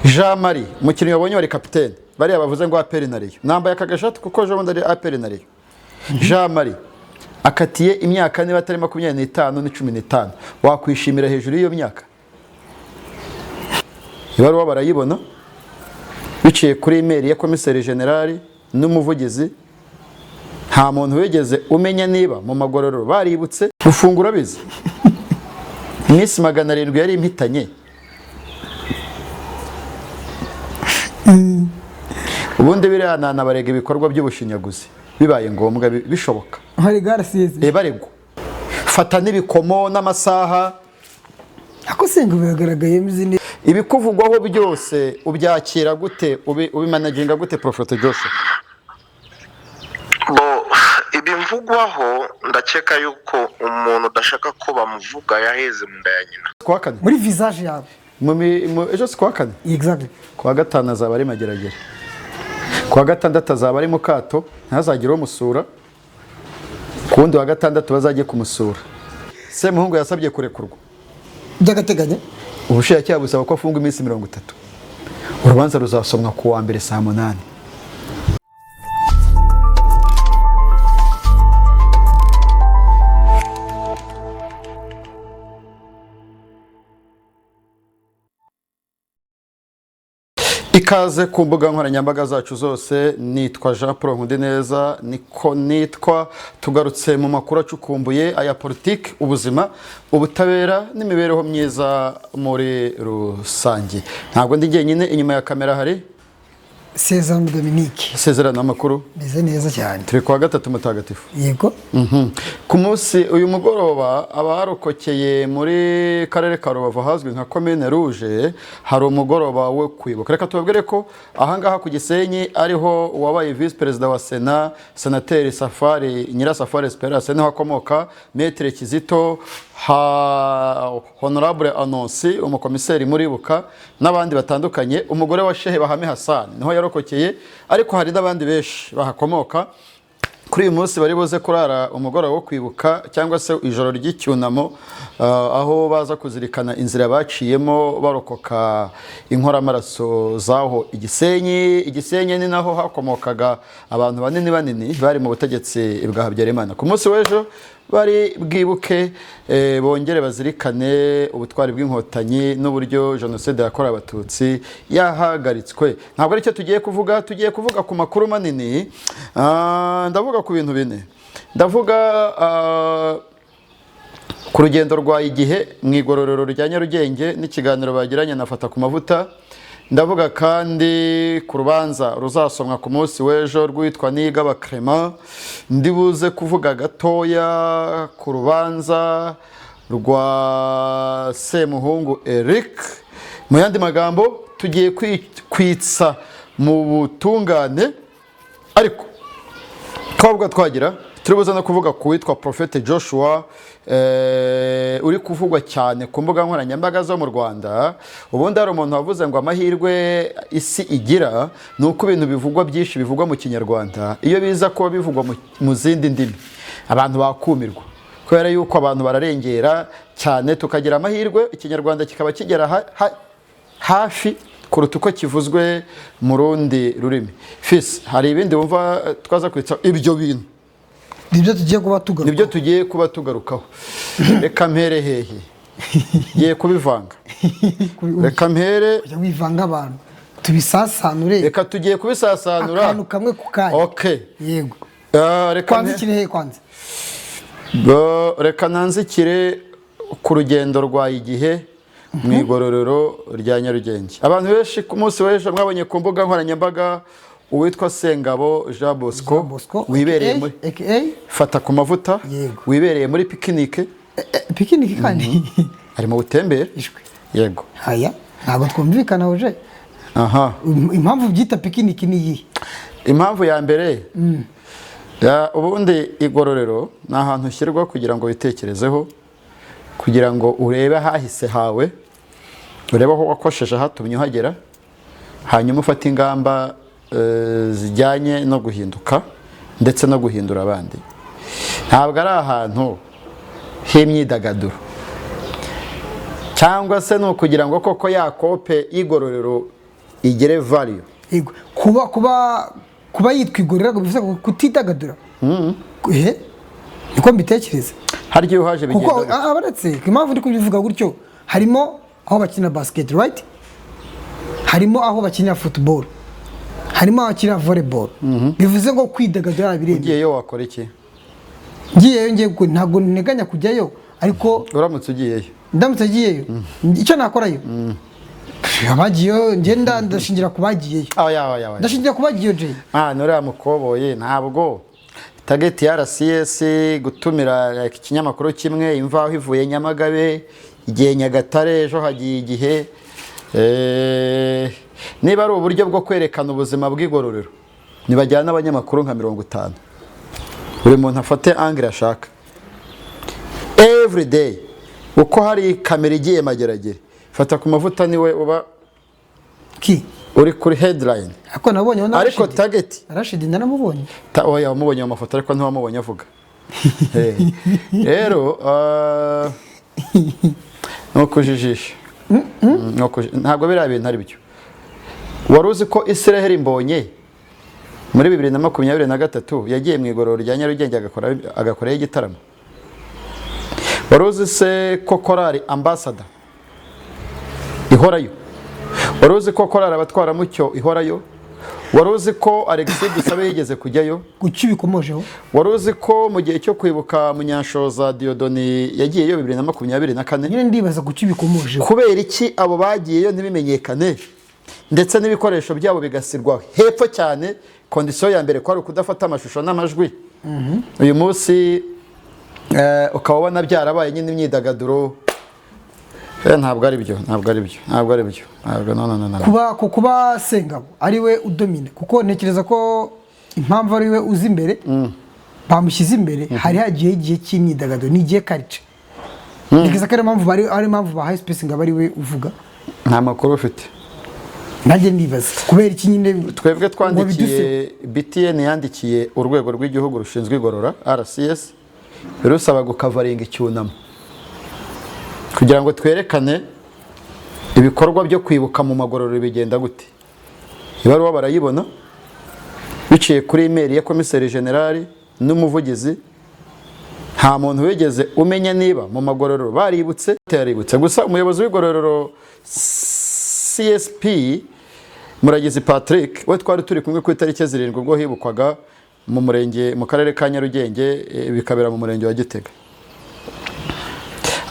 Jean Marie umukinnyi wabonye wari kapitene bariya bavuze ngo aperi na Rayon nambaye akagashati kuko Jean Marie aperi na Rayon. Jean Marie akatiye imyaka niba atari 25 n'15 wakwishimira hejuru y'iyo myaka. Ibaruwa barayibona biciye kuri email ya komiseri general n'umuvugizi. Nta muntu wegeze umenya niba mu magororero baributse gufungura bize. Iminsi 700 yari impitanye. Ubundi birana barega ibikorwa by'ubushinyaguzi bibaye ngombwa bishoboka. Hari garasize. Baregwa. Fata n'ibikomo n'amasaha. Ako senga biragaragaye mizini. Ibikuvugwaho byose ubyakira gute ubimanaginga gute Prophetic Joshua? Ibimvugwaho ndakeka yuko umuntu udashaka ko bamuvuga yaheze mu nda ya nyina. Kwakane. Muri visage yawe. Ejo kwakane. Exactly. Kwa gatanu azaba ari Mageragere. Kwa gatandatu azaba ari mu kato ntazagire umusura. Kundi wa gatandatu bazagiye kumusura. Semuhungu yasabye kurekurwa. Byagateganya. Ubushinjacyaha busaba ko afungwa iminsi 30. Urubanza ruzasomwa ku wa mbere saa 8. Ikaze ku mbuga nkoranyambaga zacu zose. Nitwa Jean Paul Nkundineza, niko nitwa. Tugarutse mu makuru acukumbuye aya politiki, ubuzima, ubutabera n'imibereho myiza muri rusange. Ntabwo ndi jyenyine, inyuma ya kamera hari Sezerano Dominique. Sezerano amakuru. Bize neza cyane. Turi kwa gatatu mutagatifu. Yego. Ku munsi uyu mugoroba abarokokeye muri karere ka Rubavu hazwi nka commune rouge hari umugoroba wo kwibuka. Reka tubabwire ko ahangaha ku Gisenyi ariho wabaye vice president wa Sena Senateri Safari Nyirasafari Esperance niho akomoka, Maître Kizito Honorable Anonsi umukomiseri muribuka n'abandi batandukanye. Umugore wa Shehe Bahame Hassan niho yarokokeye, ariko hari n'abandi benshi bahakomoka. Kuri uyu munsi bari buze kurara umugoroba wo kwibuka cyangwa se ijoro ry'icyunamo, aho baza kuzirikana inzira baciyemo barokoka inkoramaraso zaho Igisenyi ni naho hakomokaga abantu banini bari mu butegetsi bwa Habyarimana. Ku munsi w'ejo bari bwibuke bongere bazirikane ubutwari bw'inkotanyi n'uburyo jenoside yakorewe abatutsi yahagaritswe. Ntabwo ari cyo tugiye kuvuga ku makuru manini. Ndavuga ku bintu bine. Ndavuga ku rugendo rwa igihe mu igororero rya Nyarugenge n'ikiganiro bagiranye na Fatakumavuta. Ndavuga kandi ku rubanza ruzasomwa ku munsi w'ejo rwitwa Nigaba Clement. Ndibuze kuvuga gatoya ku rubanza rwa Semuhungu Eric. Mu yandi magambo tugiye kwitsa mu butungane, ariko twabwa twagira turibuze no kuvuga ku witwa Prophetic Joshua uri kuvugwa cyane ku mbuga nkoranyambaga zo mu Rwanda. Ubundi hari umuntu wavuze ngo amahirwe isi igira ni uko ibintu bivugwa byinshi bivugwa mu Kinyarwanda, iyo biza kuba bivugwa mu zindi ndimi abantu bakumirwa, kubera yuko abantu bararengera cyane tukagira amahirwe Ikinyarwanda kikaba kigera hafi kuruta uko kivuzwe mu rundi rurimi. Fils, hari ibindi wumva twaza kwitsa ibyo bintu? Nibyo tugiye kuba tugarukaho. Reka mpere hehe? Giye kubivanga. Reka mpere wivanga abantu tubisasanure. Reka tugiye kubisasanura akantu kamwe ku kanya. Okay. Yego. Reka kwanzikire he kwanza? Reka nanzikire ku rugendo rwa igihe mu igororero rya Nyarugenge. Abantu benshi ku munsi w'ejo mwabonye ku mbuga nkoranyambaga uwitwa Sengabo Jean Bosco wibereye muri Fatakumavuta, wibereye muri pikinike. Pikinike kandi ari mu butembere. Yego. Haya, ntabwo twumvikana uje. Aha. Impamvu byita pikinike ni iyi. Impamvu ya mbere ubundi igororero ni ahantu ushyirwa kugira ngo witekerezeho, kugira ngo urebe hahise hawe, urebe aho wakosheje hatumye uhagera, hanyuma ufata ingamba zijyanye no guhinduka ndetse no guhindura abandi. Ntabwo ari ahantu h'imyidagaduro cyangwa se no kugira ngo koko yakope y'igororero igere value. Yego. Kuba yitwa igorora ngo bivuze kutidagadura. Niko mbitekereza. Hari igihe uhaje bigenda. Kuko abaretse impamvu ndi kubivuga gutyo harimo aho bakina basket, right? Harimo aho bakina football. Harimo aho bakina volleyball. Bivuze ngo kwidagadura birenge. Ugiyeyo wakora iki? Ngiyeyo ngiye ntabwo nteganya kujyayo ariko uramutse ugiyeyo. Ndamutse agiyeyo. Icyo nakorayo. Abagiyeyo ngenda ndashingira kubagiyeyo. Aya. Ndashingira kubagiyeyo je. Nuriya mukoboye ntabwo target ya RCS gutumira ikinyamakuru kimwe imvaho ivuye Nyamagabe igihe Nyagatare ejo hagiye igihe niba ari uburyo bwo kwerekana ubuzima bw'igororero nibajyana abanyamakuru nka 50 buri muntu afate angle ashaka every day uko hari kamera igiye Mageragere Fatakumavuta niwe uba uri kuri headline ako nabonye ariko target Rashid naramubonye oya wamubonye mu mafoto ariko ntiwamubonye avuga rero no kujijisha ntabwo biriya bintu ari byo wari uzi ko Israel mbonye muri 2023 yagiye mu igororo rya Nyarugenge agakoraho igitaramo wari uzi se ko korari ambassador ihorayo wari uzi ko korari abatwara mucyo ihorayo wari uzi ko Alexis Dusabe yigeze kujyayo gucibikomojeho wari uzi ko mu gihe cyo kwibuka Munyanshoza Diodoni yagiyeyo 2024 nyine ndibaza gucibikomojeho kubera iki abo bagiyeyo ntibimenyekane ndetse n'ibikoresho byabo bigasirwa hepfo cyane condition ya mbere ko ari kudafata amashusho n'amajwi uyu munsi ukaba ubona byarabaye nyine imyidagaduro ntabwo ari byo no kuba Sengabo ari we udomine kuko ntekereza ko impamvu ari we uzi imbere bamushyize imbere hari hagiye igihe cy'imyidagaduro n'igihe culture ntekereza ko ari impamvu ba high space ngabo ari we uvuga nta makuru ufite nanjye ndibaza kubera iki nyine twebwe twandikiye BTN yandikiye urwego rw'igihugu rushinzwe igorora RCS rusaba gukavaringa icyunamo kugira ngo twerekane ibikorwa byo kwibuka mu magororero bigenda gute ibaruwa barayibona biciye kuri email ya komiseri general n'umuvugizi nta muntu wigeze umenya niba mu magororero baributse gusa umuyobozi w'igororero CSP Muragizi Patrick we twari turi kumwe ku itariki 7 ubwo hibukwaga mu murenge mu karere ka Nyarugenge bikabera mu murenge wa Gitega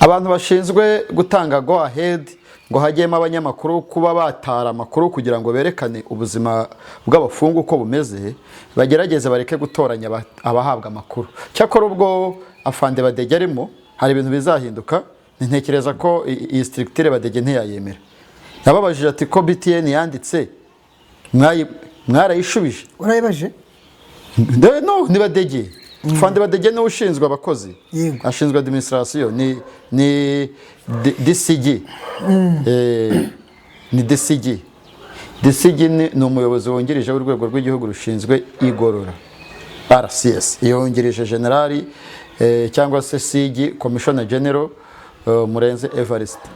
abantu bashinzwe gutanga go ahead ngo hagiyemo abanyamakuru kuba batara amakuru kugira ngo berekane ubuzima bw'abafungu uko bumeze bagerageze bareke gutoranya abahabwa amakuru cyakora ubwo afande Badege arimo hari ibintu bizahinduka ntekereza ko iyi structure Badege ntiyayemera yababajije ati ko BTN yanditse mwarayishubije urayibaje no ni Badege Fande Badege no ushinzwe abakozi ashinzwe administration ni DCG ni DCG ni umuyobozi wungirije w'urwego rw'igihugu rushinzwe igorora RCS yongereje generali cyangwa se CG Commissioner General Murenze Evariste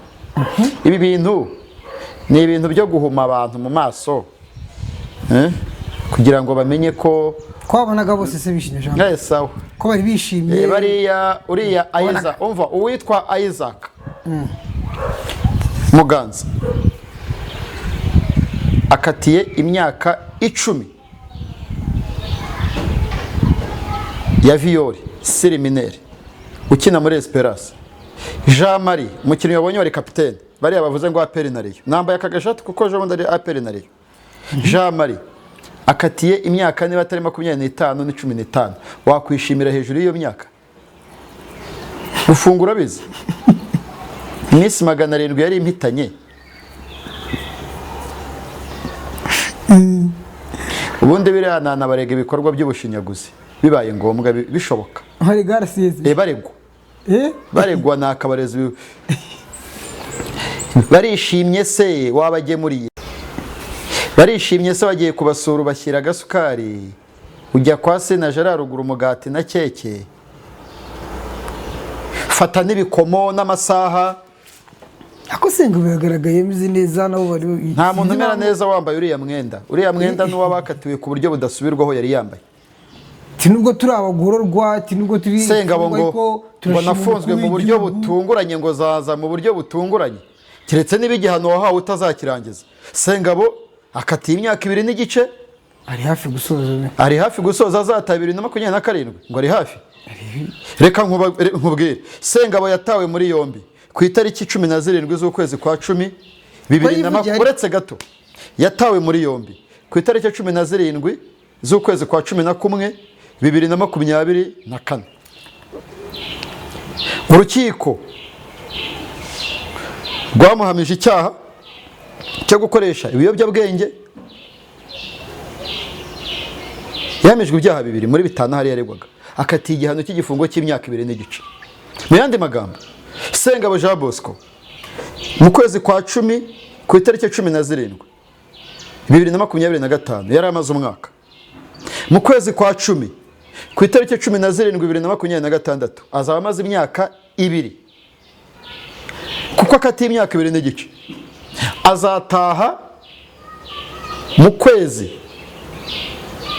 ibi bintu ni ibintu byo guhuma abantu mu maso kugira ngo bamenye ko kwabonaga bose se bishimye Jean sawa ko bari bishimye bariya uriya Isaac umva uwitwa Isaac Muganza akatiye imyaka 10 ya violi sirimineri ukina muri Esperance Jean Marie umukinnyi wabonye wari kapitene bariya bavuze ngo aperi nariyo nambaye akagashati kuko je bundi ari aperi nariyo Jean Marie akatiye imyaka niba atari 25 n'15 wakwishimira hejuru y'iyo myaka ufungura bizi Miss 700 yari impitanye ubundi birana barega ibikorwa by'ubushinyaguzi bibaye ngombwa bishoboka hari garasize baregwa nakabarezi barishimye se wabagemuriye barishimye se bagiye kubasura bashyira gasukari ujya kwa se na Gerard ruguru umugati na keke fata n'ibikomo n'amasaha ako senga biragaragaye meze neza nabo bari nta muntu umera neza wambaye uriya mwenda n'uwabakatiwe ku buryo budasubirwaho yari yambaye nubwo turi abagororwa nubwo turi Sengabo ngo nafunzwe mu buryo butunguranye ngo zaza mu buryo butunguranye keretse niba igihano wahawe utazakirangiza. Sengabo akatiye imyaka 2 n'igice ari hafi gusoza azataha 2027 ngo ari hafi. Reka nkubwire Sengabo yatawe muri yombi ku itariki 17 z'ukwezi kwa 10 uretse gato yatawe muri yombi ku itariki 17 z'ukwezi kwa 11 2024. Urukiko rwamuhamije icyaha cyo gukoresha ibiyobyabwenge. Yamijwe ibyaha 2 muri 5 hari yaregwaga akatiye igihano cy'igifungo cy'imyaka 2 n'igice. Mu yandi magambo Sengabo Jean Bosco mu kwezi kwa 10 ku itariki 17 2025 yari amaze umwaka. Mu kwezi kwa 10 ku itariki 17 2026 azaba amaze imyaka 2 kuko akatiye imyaka 2 n'igice. Azataha mu kwezi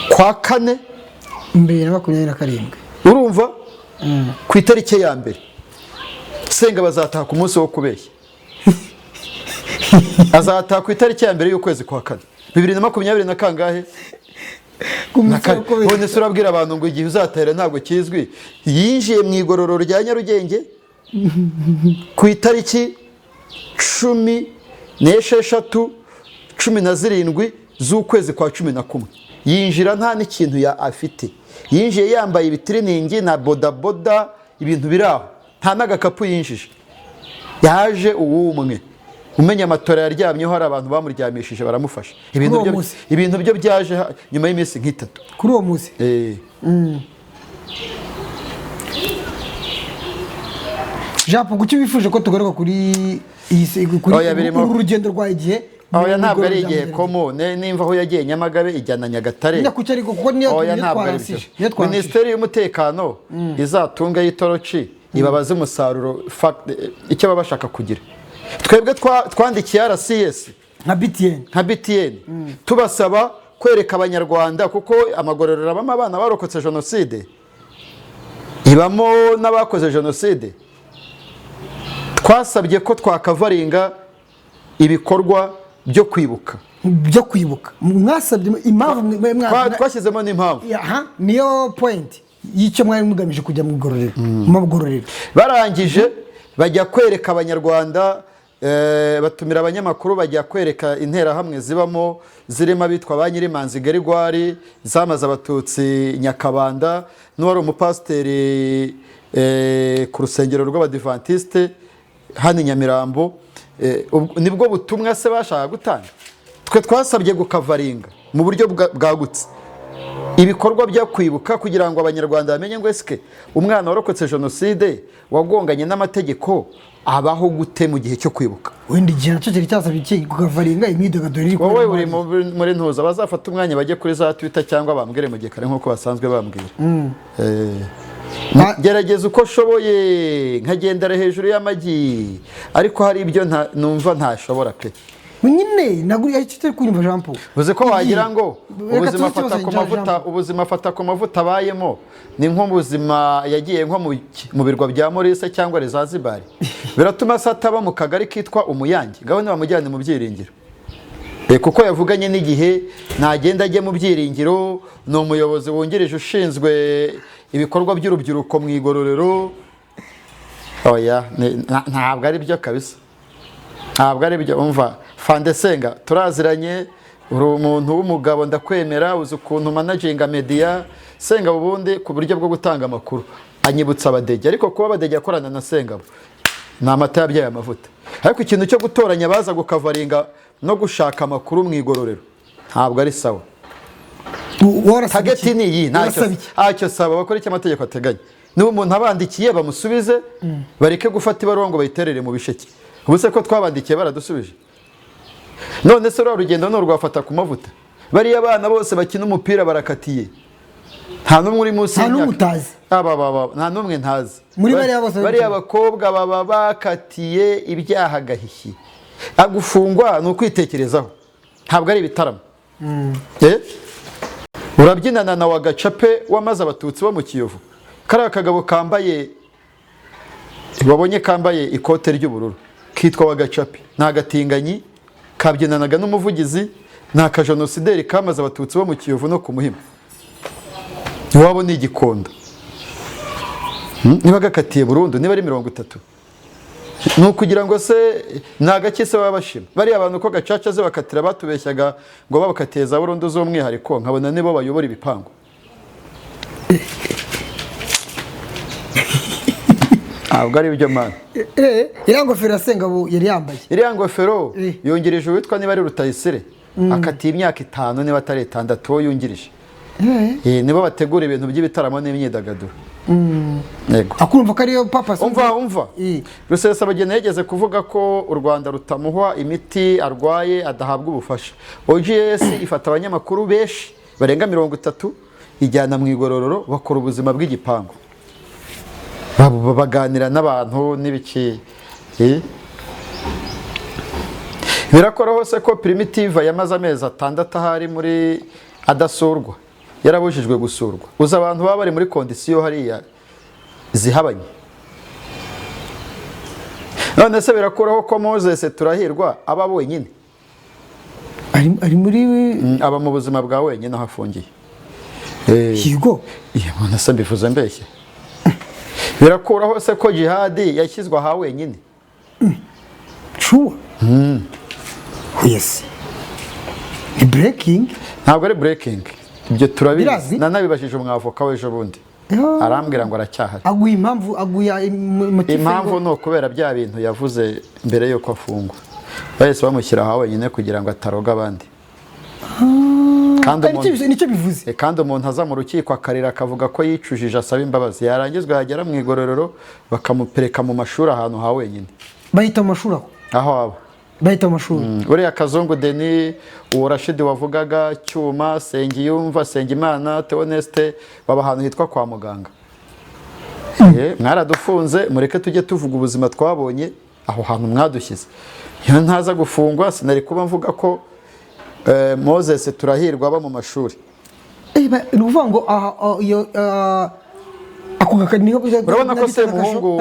kwa 4 2027 urumva ku itariki ya mbere. Senga bazataha ku munsi wo kubeshya azataha ku itariki ya mbere y'ukwezi kwa 4 2020 na kangahe none se urabwira abantu ngo igihe uzatera ntabwo kizwi. Yinjiye mu igororero rya Nyarugenge ku itariki 17 z'ukwezi kwa 11. Yinjira nta n'ikintu ya afite, yinjiye yambaye ibitiriningi na bodaboda ibintu biraho nta n'agakapu yinjije. Yaje uwumwe umenya amatora yaryamyeho hari abantu bamuryamishije baramufasha. Ibintu byo byaje nyuma y'iminsi nk'itatu kuri uwo munsi. Jean Paul kuki wifuje ko tugaruka kuri urugendo rwa igihe? Oya ntabwo ari igihe komo nimva aho yagiye Nyamagabe ijyana Nyagatare. Oya ntabwo ari byo. Minisiteri y'umutekano izatunga y'itoroci ibabaze umusaruro icyo baba bashaka kugira. Twebwe twandikiye RCS nka BTN tubasaba kwereka abanyarwanda kuko amagororero abamo abana barokotse jenoside ibamo n'abakoze jenoside. Twasabye ko twakavaringa ibikorwa byo kwibuka mwasabye impamvu twashyizemo n'impamvu niyo point y'icyo mwari mugamije kujya mu gororero. Barangije bajya kwereka abanyarwanda batumira abanyamakuru bajya kwereka interahamwe zibamo zirimo abitwa ba Nyirimanzi Gerigwari zamaze abatutsi Nyakabanda n'uwari umupasiteri ku rusengero rw'Abadiventiste hano Nyamirambo. Nibwo butumwa se bashaka gutanga. Twe twasabye gukavaringa mu buryo bwagutse ibikorwa byo kwibuka kugira ngo abanyarwanda bamenye ngo eske umwana warokotse jenoside wagonganye n'amategeko abaho gute mu gihe cyo kwibuka. Wenda igihe nacyo kiri cyasabye iki gukavaringa imyidagaduro iri wowe uri muri ntuza bazafata umwanya bajye kuri za Twitter cyangwa bambwire mu gihe kare nkuko basanzwe bambwira. Gerageza uko shoboye nkagendera hejuru y'amagi ariko hari ibyo numva ntashobora pe. Nyine naguriye icyo kunyumva Jean Paul. Uze ko wagira ngo ubuzima Fatakumavuta bayemo ni nk'ubuzima yagiye nko mu birwa bya Maurice cyangwa Zanzibar. Biratuma sataba mu kagari kitwa Umuyange gaho ni bamujyane mu byiringiro. Kuko yavuganye n'igihe nagenda ajye mu byiringiro no umuyobozi wongereje ushinzwe ibikorwa by'urubyiruko mu igororero. Oya ntabwo ari byo kabisa, ntabwo ari byo. Umva Fande Senga turaziranye, uri umuntu w'umugabo ndakwemera, uzi ukuntu managinga media. Senga ubundi ku buryo bwo gutanga amakuru anyibutsa abadege, ariko kuba abadege akorana na Senga ni amata yabyaye amavuta. Ariko ikintu cyo gutoranya baza gukavaringa no gushaka amakuru mu igororero ntabwo ari sawa. Hagati ni iyi ntacyo saba bakora icyo amategeko ateganya. Niba umuntu abandikiye bamusubize, bareke gufata ibaruwa ngo bayiterere mu bisheke. Ubuse ko twabandikiye baradusubije. None se urugendo no rwafata ku mavuta. Bari abana bose bakina umupira barakatiye. Nta numwe uri munsi y'imyaka. nta n'umwe ntazi Muri bariya bose bariya bakobwa baba bakatiye ibyaha gahihi agufungwa ni ukwitekerezaho ntabwo ari ibitaramo urabyinana na wagacape wamaze abatutsi bo mu Kiyovu kariya kagabo kambaye wabonye kambaye ikote ry'ubururu kitwa wagacape nta gatinganyi kabyinanaga n'umuvugizi nta kajenosideri kamaze abatutsi bo mu Kiyovu no ku Muhima iwabo ni igikondo niba gakatiye burundu niba ari 30 ni ukugira ngo se ni agake se baba bashima bariya abantu ko gacaca ze bakatira batubeshyaga ngo babakatiye za burundu z'umwihariko nkabona nibo bayobora ibipangu ntabwo ari byo mana iriya ngofero asengabo yari yambaye iriya ngofero yungirije uwitwa niba ari Rutayisire akatiye imyaka 5 niba atari 6 uwo yungirije nibo bategura ibintu by'ibitaramo n'imyidagaduro yego akumva ko ariyo papa umva Rusesabagina yageze kuvuga ko u Rwanda rutamuha imiti arwaye adahabwa ubufasha OGS ifata abanyamakuru benshi barenga 30 ijyana mu igororero bakora ubuzima bw'igipangu baganira n'abantu n'ibiki birakora hose ko Primitive yamaze amezi 6 ahari muri adasurwa yarabujijwe gusurwa uza abantu baba bari muri kondisiyo hariya zihabanye none se birakuraho ko Moses turahirwa aba wenyine ari muri aba mu buzima bwa wenyine aho afungiye yego mwana se mbivuze mbeshye birakuraho se ko jihadi yashyizwe aha wenyine sure yes ni breaking ntabwo ari breaking ibyo turabizi nanabibashije umwavoka w'ejo bundi arambwira ngo aracyahari aguye impamvu no kubera bya bintu yavuze mbere yuko afungwa bahise bamushyira aha wenyine kugira ngo ataroga abandi nicyo bivuze kandi umuntu aza mu rukiko akarira akavuga ko yicujije asaba imbabazi yarangizwa yagera mu igororero bakamupereka mu mashuri ahantu ha wenyine bahita mu mashuri aho aba bahita mu mashuri uriya Kazungu Denis uwo Rashidi wavugaga Cyuma Sengiyumva Sengimana Theoneste baba ahantu hitwa kwa muganga mwaradufunze mureke tujye tuvuga ubuzima twabonye aho hantu mwadushyize iyo ntaza gufungwa sinari kuba mvuga ko Moses turahirwa aba mu mashuri ni ukuvuga ngo urabona ko se muhungu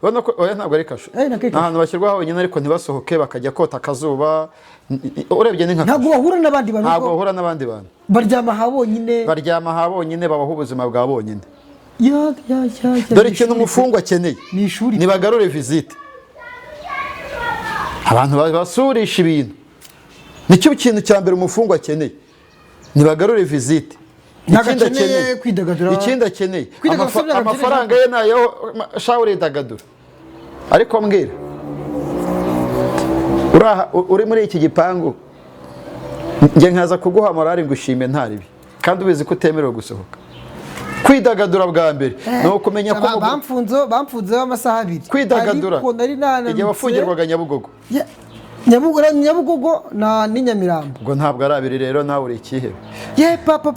urabona ko oya ntabwo ari kasho ahantu bashyirwa wenyine ariko ntibasohoke bakajya kota akazuba urebye ni nka ntabwo bahura n'abandi bantu ntabwo bahura n'abandi bantu baryama aha bonyine babaho ubuzima bwa bonyine dore ikintu umufungwa akeneye nibagarure visite abantu basurisha ibintu nicyo kintu cya mbere umufungwa akeneye nibagarure visite ikindi akeneye amafaranga ye nayo shawure idagadura ariko mbwira uri muri iki gipangu njye nkaza kuguha morale ngushime ntaribi kandi ubizi ko utemerewe gusohoka kwidagadura bwa mbere ni ukumenya ko bamfunze amasaha 2 kwidagadura igihe wafungirwaga Nyabugogo Nyabugogo ni Nyamirambo ngo ntabwo ari abiri rero nawe uri ikihebe papa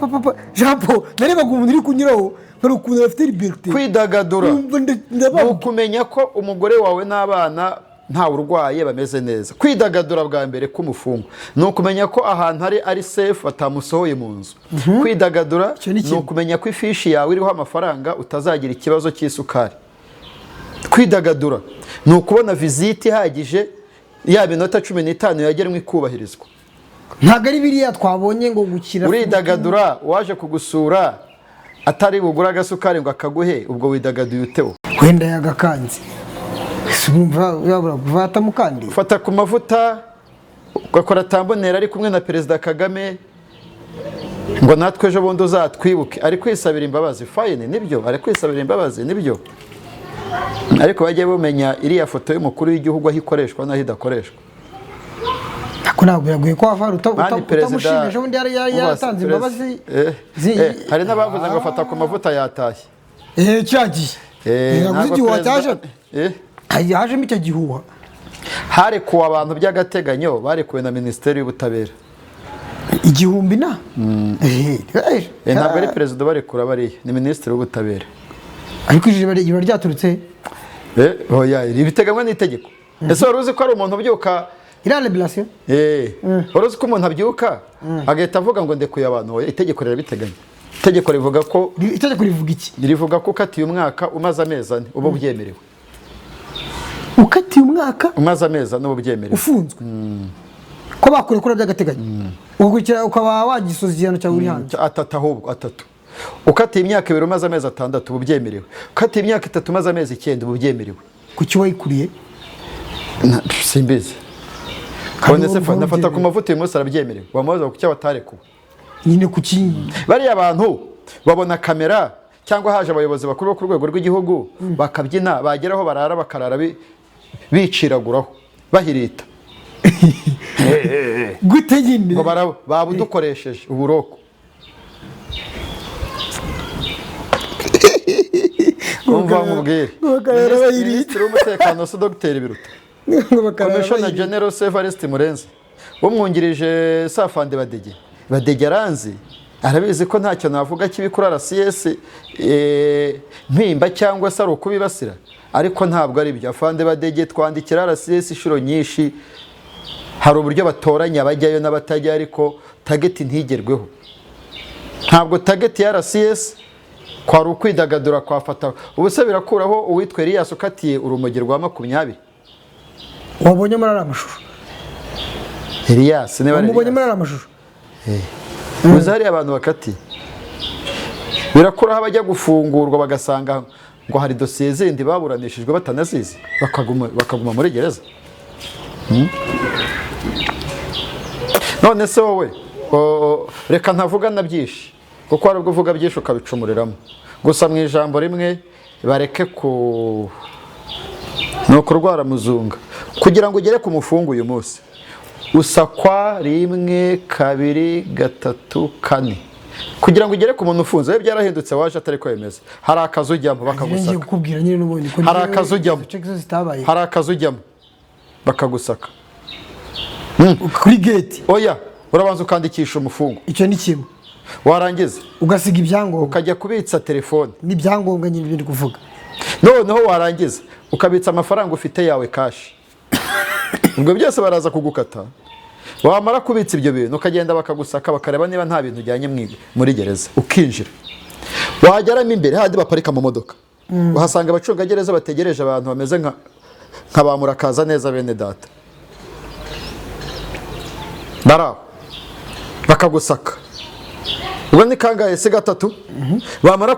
Jean Paul narebaga umuntu uri kunyuraho hari ukuntu afite liberté kwidagadura ni ukumenya ko umugore wawe n'abana nta urwaye bameze neza kwidagadura bwa mbere k'umufungwa ni ukumenya ko ahantu ari safe batamusohoye mu nzu kwidagadura ni ukumenya ko ifishi yawe iriho amafaranga utazagira ikibazo cy'isukari kwidagadura ni ukubona visite ihagije ya minota 15 yagenwe ikubahirizwa ntabwo ari biriya twabonye ngo gukira uridagadura waje kugusura atari bugura agasukari ngo akaguhe ubwo widagaduye utewo wenda yagakanze sumva yabura kuvata mukandi Fatakumavuta ugakora tambonera ari kumwe na Perezida Kagame ngo natwe ejo bundi uzatwibuke ari kwisabira imbabazi fine nibyo ari kwisabira imbabazi nibyo ariko bajye bumenya iriya foto y'umukuru w'igihugu aho ikoreshwa naho idakoreshwa ako ntabwo biragoye ko wava utamushimisha ubundi yatanze imbabazi hari n'abavuze ngo Fatakumavuta yatashye cyagiye ntabwo igihe wataje hajemo icyo gihuha harekuwe abantu by'agateganyo barekuwe na Minisiteri y'Ubutabera igihumbi ntabwo ari perezida barekura bariya ni Minisitiri w'Ubutabera ariko ijoro ryaturutse oya biteganywa n'itegeko. Ese wari uzi ko ari umuntu ubyuka iriya rebilasiyo wari uzi ko umuntu abyuka agahita avuga ngo ndekuye abantu? Itegeko rirabiteganya. Itegeko rivuga ko itegeko rivuga iki? Rivuga ko ukatiye umwaka umaze amezi 4 uba ubyemerewe. Ukatiye umwaka umaze amezi 4 uba ubyemerewe ufunzwe ko bakurekura by'agateganyo ugukurikira ukaba wagisoza igihano cyawe uri hanze. Ahubwo 3. Ukatiye imyaka 2 umaze amezi 6 uba ubyemerewe. Ukatiye imyaka 3 umaze amezi 9 uba ubyemerewe. Kuki wayikuriye? Simbizi. Kone se nafata ku mavuta uyu munsi arabyemerewe. Wamubaza kuki abatarekuwe? Nyine kuki bariya abantu babona kamera cyangwa haje abayobozi bakuru ku rwego rw'igihugu bakabyina bageraho barara bakarara biciraguraho bahirita. Gute nyine ngo babudukoresheje uburoko. Umva nkubwire Minisitiri w'umutekano se Dr. Biruta Commissioner General Valens Murenzi umwungirije Safande Badege aranzi arabizi ko ntacyo navuga kibi kuri RCS mpimba cyangwa se ari ukubibasira, ariko ntabwo ari byo. Afande Badege twandikira RCS inshuro nyinshi, hari uburyo batoranya abajyayo n'abatajya, ariko target ntigerweho. Ntabwo target ya RCS kwari ukwidagadura kwa Fata. Ubu se birakuraho uwitwa Elias ukatiye urumogi rwa 20. Wabonye muri amashusho Elias ne bari wabonye muri amashusho Muzari abantu bakati birakuraho abajya gufungurwa bagasanga ngo hari dosiye zindi baburanishijwe batanazizi bakaguma muri gereza. None se wowe reka ntavuga na byinshi kuko hari ubwo uvuga byinshi ukabicumuriramo. Gusa mu ijambo rimwe bareke no kurwara muzunga kugira ngo ugere ku mufungo uyu munsi usakwa 1 2 3 4 kugira ngo ugere ku muntu ufunze. We byarahindutse waje atari kwemeza. Hari akazu ujyamo bakagusaka. Kukubwira nyine n'ubundi ko hari akazu ujyamo. Hari akazu ujyamo bakagusaka kuri gate. Oya urabanza ukandikisha umufungo. Icyo ni kimwe. Warangiza ugasiga ibyangombwa ukajya kubitsa telefone n'ibyangombwa nyine bindi kuvuga. Noneho warangiza ukabitsa amafaranga ufite yawe cash. Ubwo byose baraza kugukata. Wamara kubitsa ibyo bintu ukagenda bakagusaka bakareba niba nta bintu ujyanye muri gereza ukinjira. Wageramo imbere hadi baparika mu modoka. Uhasanga abacunga gereza bategereje abantu bameze nka bamurakaza neza bene data. Baraho bakagusaka. Ubwo ni kangahe se 3 bamara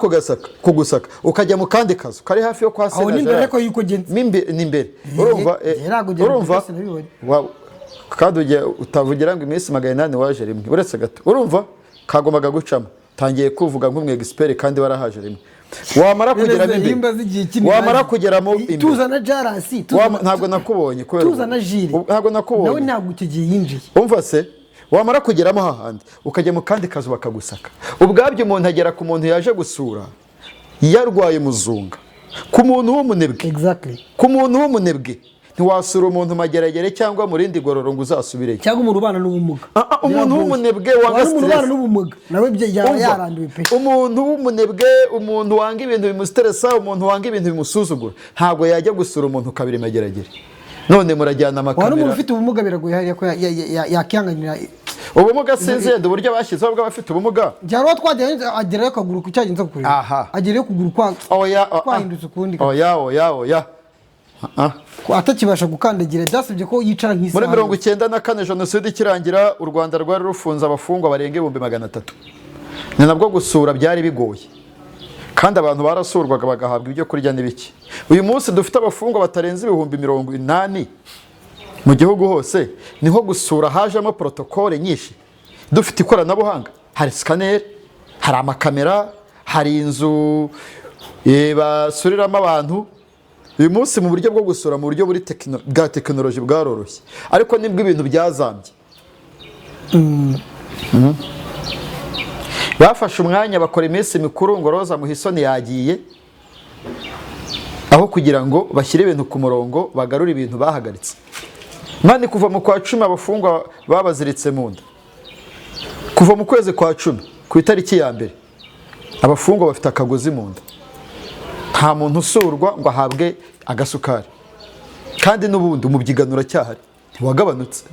kugusaka ukajya mu kandi kazu kari hafi yo kwa Sena. Aho nimbere ko yuko genze nimbere urumva kandi ujye utavugira ngo iminsi 800 waje rimwe uretse gato urumva kagomaga gucamo tangiye kuvuga nk'umwe expert kandi warahaje rimwe. Wamara kugeramo imbere wamara kugeramo imbere tuzana jarasi ntabwo nakubonye kubera tuzana jiri ntabwo nakubonye nawe ntabwo ukigiye yinjiye. Umva se wamara kugeramo hahandi ukajya mu kandi kazu bakagusaka. Ubwabyo umuntu agera ku muntu yaje gusura yarwaye muzunga ku muntu w'umunebwe. Exactly. Ku muntu w'umunebwe ntiwasura umuntu Mageragere cyangwa mu rindi gororo ngo uzasubireyo cyangwa mu rubana n'ubumuga. Umuntu w'umunebwe wanga stress. Mu rubana n'ubumuga nawe yaranduye pe. Umuntu w'umunebwe, umuntu wanga ibintu bimustressa, umuntu wanga ibintu bimusuzugura ntabwo yajya gusura umuntu kabiri Mageragere. None murajyana amakamera. Wari umuntu ufite ubumuga biragoye hariya ko yakihanganira ubumuga sinzi uburyo bashyizeho bw'abafite ubumuga. Byaro twagenda agerayo akaguru kucyagenza kuri. Agereyo kuguru kwahindutse ukundi. Oya. Atakibasha gukandagira byasabye ko yicara nk'isa. Muri 1994 jenoside ikirangira u Rwanda rwari rufunze abafungwa barenga 300,000. Ni nabwo gusura byari bigoye. Kandi abantu barasurwaga bagahabwa ibyo kurya n'ibiki. Uyu munsi dufite abafungwa batarenze 80,000 mu gihugu hose. Niho gusura hajemo protocole nyinshi. Dufite ikoranabuhanga, hari scanner, hari amakamera, hari inzu basuriramo abantu. Uyu munsi mu buryo bwo gusura mu buryo bwa tekinoloji bwaroroshye, ariko nibwo ibintu byazambye. Bafashe umwanya bakora iminsi mikuru ngo Roza Muhisoni yagiye aho kugira ngo bashyire ibintu ku murongo bagarura ibintu bahagaritse. Mani kuva mu kwa 10 abafungwa babaziritse mu nda. Kuva mu kwezi kwa 10 ku itariki ya mbere abafungwa bafite akagozi mu nda. nta muntu usurwa ngo ahabwe agasukari, kandi n'ubundi umubyiganuro uracyahari ntiwagabanutse.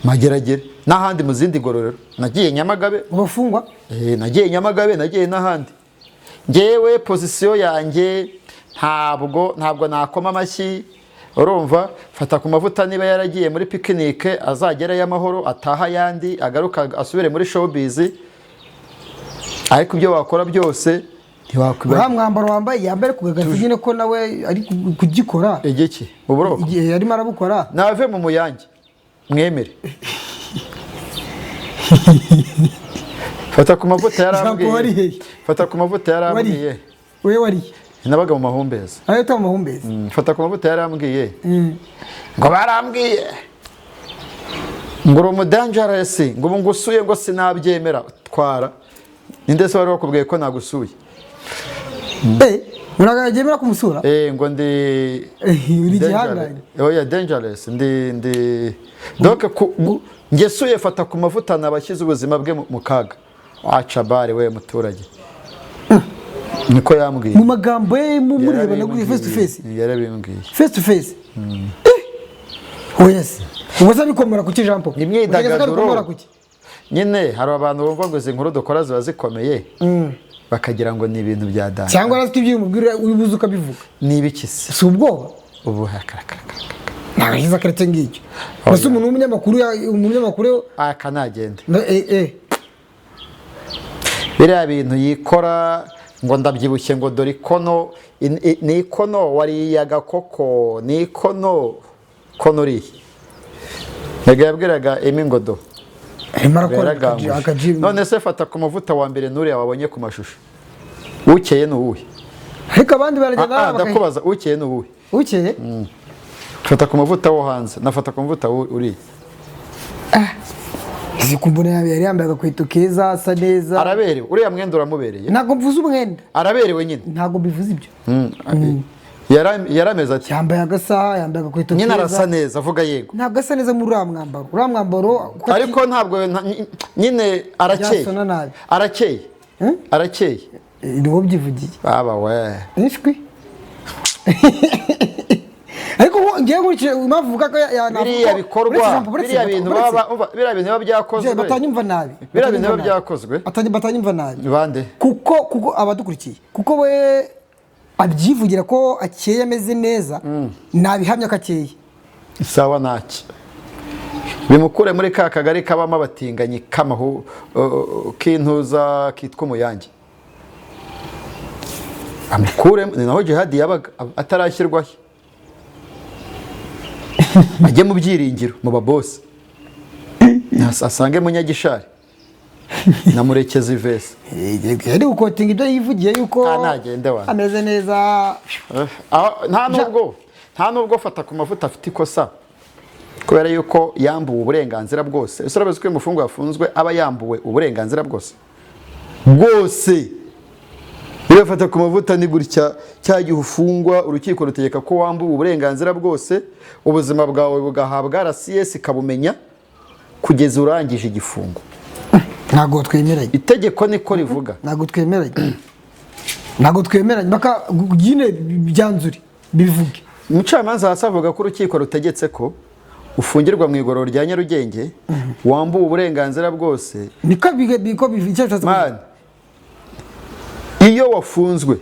Mageragere n'ahandi mu zindi ngororero, nagiye Nyamagabe ubafungwa, nagiye Nyamagabe, nagiye n'ahandi. Ngewe pozisiyo yanjye ntabwo nakoma amashyi. Urumva, Fatakumavuta niba yaragiye muri pikinike azagerayo amahoro, ataha ayandi, agaruka asubire muri showbiz. Ariko ibyo wakora byose ntiwakwibaza. Wa mwambaro wambaye yambere kugaragaza nyine ko nawe ari kugikora. Igiki uburoko igihe yarimo arabukora, nave mu muyange mwemere. Fatakumavuta yarambwiye, Fatakumavuta yarambwiye. Wewe wari nabaga mu mahumbezi. Ayo ta mahumbezi. Fatakumavuta yarambwiye ngo barambwiye ngo uri umudangerous, ngo ngusuye ngo sinabyemera. Twara ninde se wari wakubwiye ko nagusuye? Uragajemera kumusura? Ngo ndi uri gihanganye. Oya dangerous ndi donc ngesuye Fatakumavuta nabashyize ubuzima bwe mu kaga. Aca bare we muturage. Niko yambwiye mu magambo ye mureba no kuri face to face. Yarabimbwiye face to face. Yes. Ubuza bikomera kuki Jean Paul? Imyidagaduro nyine hari abantu bumva ngo izi nkuru dukora ziba zikomeye, bakagira ngo ni ibintu bya data cyangwa arazwi ibyo umubwira ubibuza ukabivuga. Ni ibikisi si ubwoba ubu hakarakara ntahiza karete ngicyo. Basi umuntu umunyamakuru akanagenda biriya bintu yikora ngo ndabyibushye ngo dore ikono ni ikono wariye agakoko, ni ikono ri nega yabwiraga Emingodo none se Fatakumavuta wa mbere nuriya wabonye ku mashusho ukeye n'uwuhe? Ariko abandi baragenda ndakubaza ukeye n'uwuhe? Ukeye Fatakumavuta wo hanze na Fatakumavuta uri zikumbona yari yambaye agakweto keza asa neza. Araberewe, uriya mwenda uramubereye. Ntago mvuze umwenda. Araberewe nyine. Ntago bivuze ibyo. Yarameze ati yambaye agasaha, yambaye agakweto keza. Nyine arasa neza, avuga yego. Ntabwo asa neza muri mwambaro. Uriya mwambaro ariko ntabwo nyine arakeye. Arakeye. Arakeye. Niwo byivugiye. Baba we. Nishwi. Ariko ngiye gukira umavuga ko biriya bikorwa biriya bintu baba byakozwe batanyumva nabi. Biriya bintu baba byakozwe batanyumva nabi. Bande kuko abadukurikiye kuko we abyivugira ko akeye ameze neza nabihamya ko akeye. Sawa naki bimukure muri ka kagari kabamo abatinganyi kamaho kintuza kitwa umuyange, amukure ni naho jihadi yabaga atarashyirwaho. Ajye mu byiringiro mu babosi asange munyagishari na murekezi vese yari ukotinga ibyo yivugiye yuko ameze neza. nta nubwo Fatakumavuta afite ikosa kubera yuko yambuwe uburenganzira bwose. Ese urabizi ko umufungo yafunzwe aba yambuwe uburenganzira bwose bwose. Iyo Fatakumavuta ni gutya cyagihe ufungwa urukiko rutegeka ko wambuwe uburenganzira bwose, ubuzima bwawe bugahabwa RCS ikabumenya kugeza urangije igifungo. Ntago twemeranye. Itegeko niko rivuga. Ntago twemeranye. Ntago twemeranye baka gine byanzuri bivuge. Umucamanza hasavuga ko urukiko rutegetse ko ufungirwa mu igororo rya Nyarugenge wambuwe uburenganzira bwose. Niko bivicyatatse. Iyo wafunzwe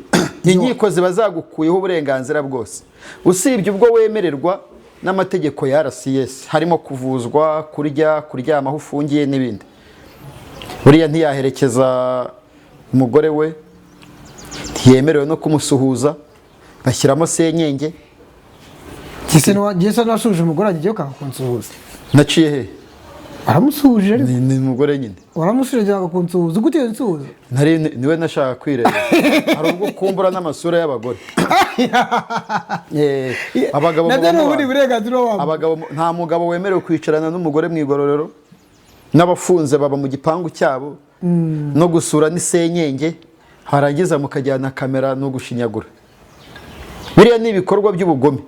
inkiko ziba zagukuyeho uburenganzira bwose usibye ubwo wemererwa n'amategeko ya RCS, harimo kuvuzwa, kurya, kuryama aho ufungiye n'ibindi. Buriya ntiyaherekeza umugore we, ntiyemerewe no kumusuhuza, bashyiramo senyenge. Gisa nasuje umugore agiye kakunsuhuza. Naciye he? Aramusuhuje ni umugore nyine. Waramusuhuje akakunsuhuza gute nsuhuza? Niwe nashaka kwireba. Hari ubwo kumbura n'amasura y'abagore. Abagabo nta mugabo wemerewe kwicarana n'umugore mu igororero, n'abafunze baba mu gipangu cyabo no gusura n'isenyenge, harangiza mukajyana kamera no gushinyagura. Biriya ni ibikorwa by'ubugome.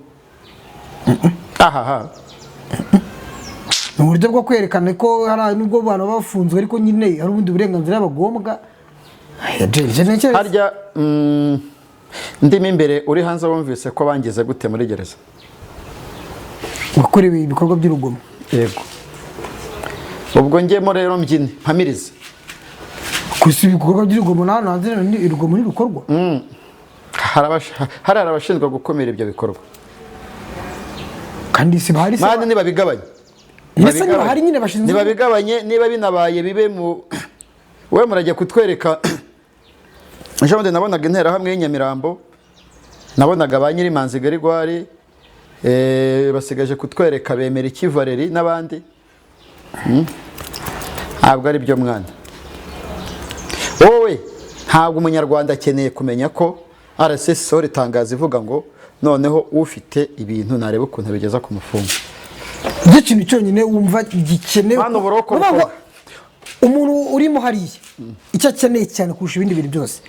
Mu buryo bwo kwerekana ko hari nubwo abantu bafunzwe ariko nyine hari ubundi burenganzira bagombwa. Harya ndimo imbere uri hanze wumvise ko bangize gute muri gereza? wakorewe ibikorwa by'urugomo. Yego. Ubwo njyemo rero mbyine mpamirize. Kusi ibikorwa by'urugomo nano hanze urugomo n'ibikorwa. Hari abashinzwe gukumira ibyo bikorwa. Kandi si bahari se. Mani nibabigabanye. Yese niba hari nyine bashinzwe. Nibabigabanye niba binabaye bibe mu we murajya kutwereka ejo bundi nabonaga intera hamwe y'Inyamirambo, nabonaga ba nyiri manzi Gerigwari basigaje kutwereka bemera ikivareri n'abandi. Ntabwo ari byo mwana. Wowe ntabwo umunyarwanda akeneye kumenya ko RSS sori tangaza ivuga ngo noneho ufite ibintu nareba ukuntu bigeza ku mufungo. Ikintu cyonyine wumva gikenewe. Hano buroko umuntu urimo hariya icyo akeneye cyane kurusha ibindi bintu byose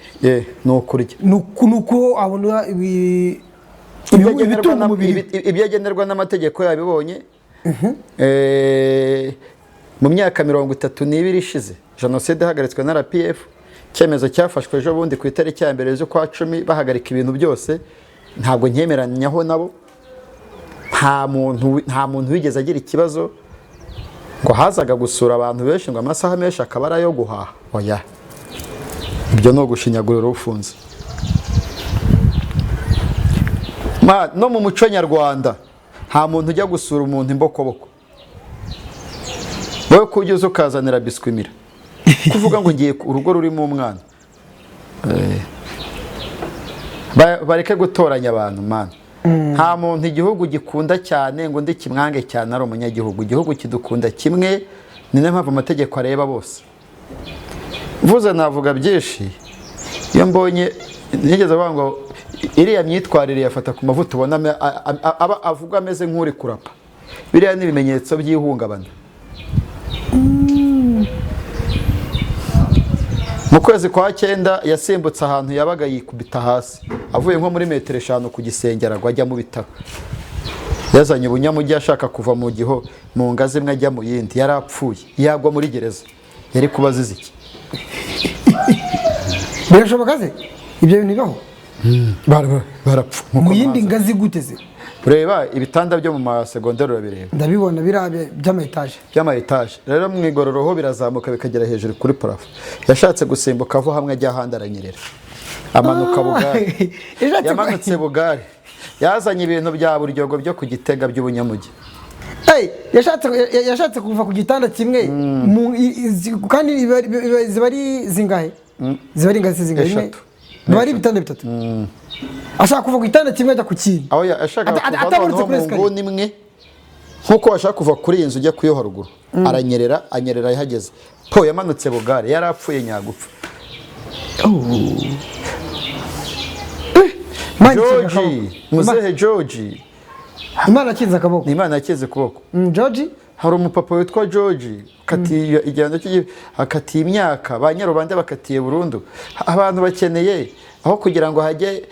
no kurya nuko abona ibyagenerwa n'amategeko yabibonye. Mu myaka 32 ishize jenoside hagaritswe na RPF, cyemezo cyafashwe ejo bundi ku itariki ya mbere z'ukwa 10 bahagarika ibintu byose. Ntabwo nkemeranyaho nabo, nta muntu wigeze agira ikibazo ngo hazaga gusura abantu benshi ngo amasaha menshi akaba ari ayo guhaha. Oya, ibyo no gushinyagurira ufunze. No mu muco nyarwanda nta muntu ujya gusura umuntu imbokoboko. Wowe kugeza ukazanira biskwimira kuvuga ngo ngiye urugo rurimo umwana. Bareke gutoranya abantu mana. Nta muntu igihugu gikunda cyane ngo ndi kimwange cyane ari umunyagihugu. Igihugu kidukunda kimwe, ni nayo mpamvu amategeko areba bose. Mvuze navuga byinshi, iyo mbonye nigeze avuga ngo iriya myitwarire ya Fatakumavuta ubona avuga ameze nk'uri kurapa, biriya ni ibimenyetso by'ihungabana. Mu kwezi kwa 9 yasimbutse ahantu yabaga yikubita hasi, avuye nko muri metero 5 ku gisengera ngo ajya mu bitaro. Yazanye ubunyamujyi ashaka kuva mu giho mu ngazi imwe ajya mu yindi, yarapfuye yagwa muri gereza. Yari kubaziza iki? Birashoboka se ibyo bintu bibaho? Barapfa mu yindi ngazi guteze. Ureba ibitanda byo mu masegondero urabireba. Ndabibona birabe by'ama etage. Rero mu igororoho birazamuka bikagera hejuru kuri parafo. Yashatse gusimbuka avo hamwe ajya ahandi aranyerera. Amanuka Bugari. Yamanutse Bugari. Yazanye ibintu bya buryogo byo ku Gitega by'ubunyamujyi. Yashatse kuva ku gitanda kimwe kandi zibari zingahe? Zibari ngazi zingahe? Bari bitanda bitatu. Ashaka kuva ku gitanda kimwe ajya ku kindi. Aho ashaka kuva mu nguni imwe nkuko ashaka kuva kuri iyi nzu ujya kuyo haruguru. Anyerera yahageze. Po yamanutse Bugari, yarapfuye nyagupfa. George, muzehe George. Imana akiza akaboko. Imana akize kuboko. George hari umupapa witwa George katiye igihano akatiye imyaka ba Nyarubanda bakatiye burundu. Abantu bakeneye aho kugira ngo hajye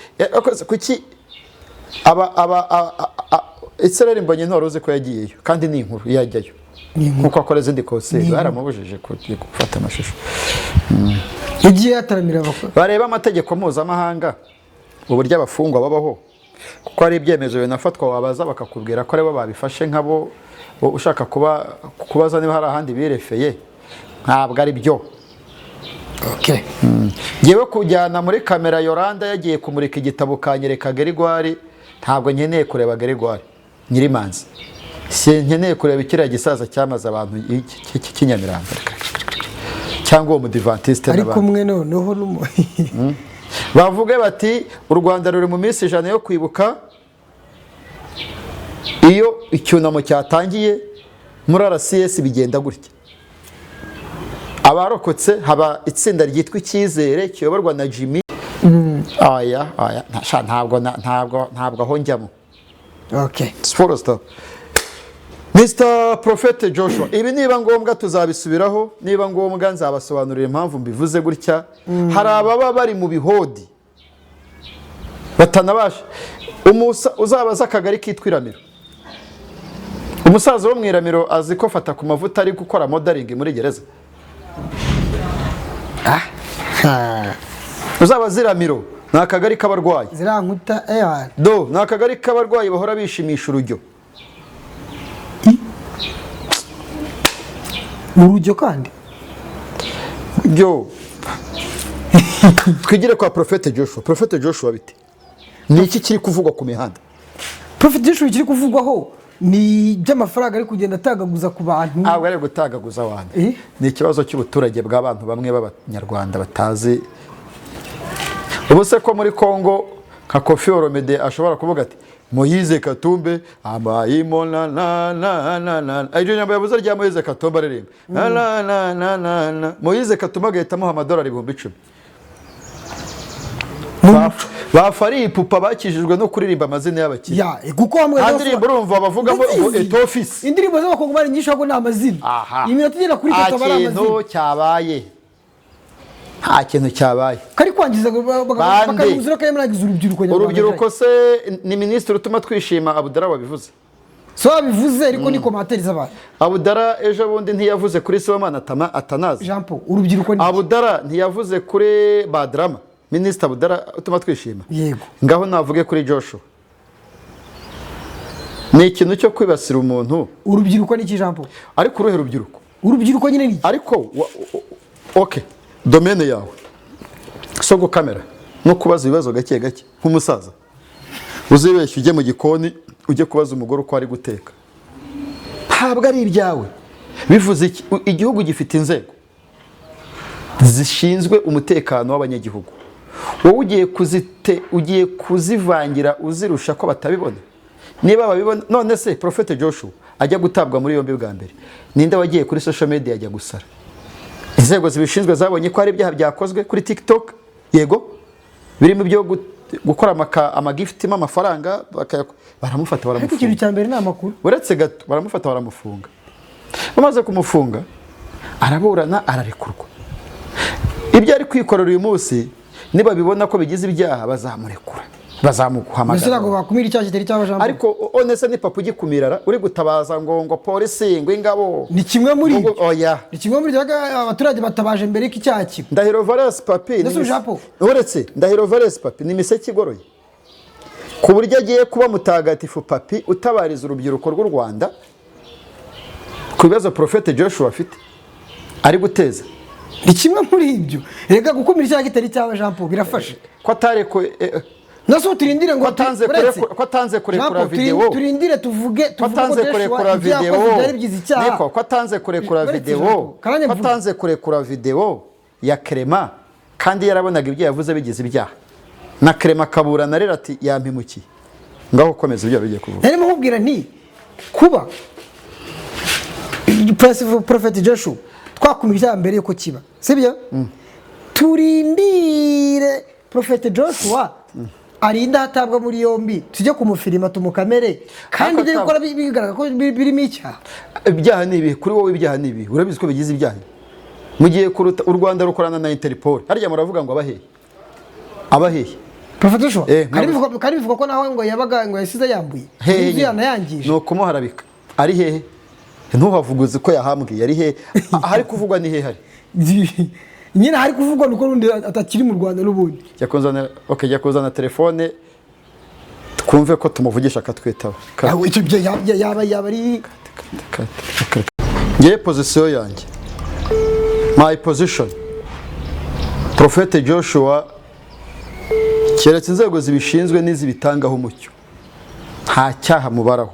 kuki Israel mbonye ntoroze ko yagiyeyo kandi ni inkuru yajyayo nkuko akora izindi kose baramubujije gufata amashusho. Igiye ataramira abakora bareba amategeko mpuzamahanga uburyo abafungwa babaho, kuko ari ibyemezo binafatwa wabaza bakakubwira ko aribo babifashe nkabo ushaka kubaza niba hari ahandi birefeye. Ntabwo ari byo. Okay. Ngewe kujyana muri kamera Yolanda yagiye kumurika igitabo kanyereka Gerigwari, ntabwo nkeneye kureba Gerigwari nyirimanzi. Nkeneye kureba ikiriya gisaza cyamaze abantu cy'Inyamirambo cyangwa uwo mudivantiste n'abandi. Ariko mwe noneho bavuge bati u Rwanda ruri mu minsi 100 yo kwibuka. Iyo icyunamo cyatangiye muri RCS bigenda gutya. Abarokotse haba itsinda ryitwa Icyizere kiyoborwa na Jimmy. Ntabwo aho njyamo. Okay. Stop. Mr. Prophet Joshua, ibi niba ngombwa tuzabisubiraho, niba ngombwa nzabasobanurira impamvu mbivuze gutya. Hari ababa bari mu bihodi batanabasha. Uzabaza akagari kitwa Iramiro. Umusaza wo mu Iramiro azi ko Fatakumavuta ari gukora modeling muri gereza. Uzabaza Iramiro ni akagari k'abarwayi ziriya nkuta do ni akagari k'abarwayi bahora bishimisha urujyo. urujyo kandi byo twigire kwa Prophet Joshua. Prophet Joshua bite? Ni iki kiri kuvugwa ku mihanda? Prophet Joshua kiri kuvugwaho ni by'amafaranga ari kugenda atagaguza ku bantu. Ari gutagaguza abantu. Ni ikibazo cy'ubuturage bw'abantu bamwe b'abanyarwanda batazi. Ubuse ko muri Kongo nka Koffi Olomide ashobora kuvuga ati Moise Katumbe amayimo na ayo nyamba yavuze rya Moise Katumbe aririmba na Moise Katumbe agahitamo amadolari 10,000. Bafari ipupa bakijijwe no kuririmba amazina y'abakiri. Kuko hamwe indirimbo urumva bavugamo office. Indirimbo z'abakongomani nyinshi ahubwo ni amazina. Iminota igera kuri 3 bara amazina. Ikintu cyabaye. Nta kintu cyabaye. Kari kwangiza bakanyuzura kayemeragiza urubyiruko nyarwanda. Urubyiruko se ni ministre utuma twishima Abudara wabivuze. So abivuze ariko ni commentaire z'abantu. Abudara ejo bundi ntiyavuze kuri Sibomana Atanazi. Jean Paul urubyiruko ni Abudara ntiyavuze kuri Badrama. Ministre Abudara utuma twishima. Yego. Ngaho navuge kuri Joshua. Ni ikintu cyo kwibasira umuntu. Urubyiruko ni iki Jean Paul? Ariko uruhe rubyiruko? Urubyiruko nyine ni. Ariko okay. Domaine yawe. Sogo kamera no kubaza ibibazo gake gake nk'umusaza. Uzibeshye ujye mu gikoni ujye kubaza umugore uko ari guteka. Ntabwo ari ibyawe. Bivuze igihugu gifite inzego zishinzwe umutekano w'abanyagihugu. Wowe ugiye kuzivangira uzirusha ko batabibona. Niba babibona none se Prophet Joshua ajya gutabwa muri yombi bwa mbere. Ninde wagiye kuri social media ajya gusara? Inzego zibishinzwe zabonye ko hari ibyaha byakozwe kuri TikTok. Yego. Birimo byo gukora amagiftima amafaranga baramufata baramufunga. Ariko ikintu cya mbere ni amakuru. Uretse gato baramufata baramufunga. Bamaze kumufunga araburana ararekurwa. Ibyo ari kwikorera uyu munsi niba bibona ko bigize ibyaha bazamurekura. Bazamuguhamagara. Mbese ntabwo bakumira icyaha kitari cy'abajambo. Ariko onese ni Papy ugikumirara uri gutabaza ngo polisi ngo ingabo. Ni kimwe muri oya. Ni kimwe muri abaturage batabaje mbere k'icyaha kimwe. Ndahiro Valens Papy uretse Ndahiro Valens Papy ni miseke igoroye. Ku buryo agiye kuba mutagatifu Papy utabariza urubyiruko rw'u Rwanda ku bibazo Prophet Joshua afite ari guteza. Ni kimwe muri ibyo. Rega gukumira icyaha kitari cy'abajambo birafasha. Ko atareko Naso turindire ngo ko atanze kurekura video. Turindire tuvuge ko atanze kurekura video. Niko ko atanze kurekura video. Ko atanze kurekura video ya Clement kandi yarabonaga ibyo yavuze bigize ibyaha. Na Clement kaburana rero ati yampimukiye. Ngaho komeza ibyo bigiye kuvuga. Nari mubwira nti kuba Prophet Joshua twakumira mbere yuko kiba. Sibyo? Turindire Prophet Joshua arinda hatabwa muri yombi tujye kumufirima tumukamere kandi ibyo gukora bigaragara ko birimo icyaha. Ibyaha nibi kuri wowe ibyaha nibi urabizi ko bigize ibyaha. Mugiye kuruta u Rwanda rukorana na Interpol. Harya muravuga ngo abahehe. Prophet Joshua kandi bivuga ko nawe ngo yabaga ngo yasize yambuye. Ibyo yanayangije. No kumuharabika. Ari hehe? Ntuhavuguze ko yahambwiye ari hehe? Hari kuvugwa ni hehe hari? Nyine hari kuvugwa nuko rundi atakiri mu Rwanda n'ubundi. Jya kuzana telefone twumve ko tumuvugisha akatwitaba. Aho icyo yaba ari ngiye position yanjye. My position. Prophet Joshua keretse inzego zibishinzwe n'izibitangaho umucyo. Nta cyaha mubaraho.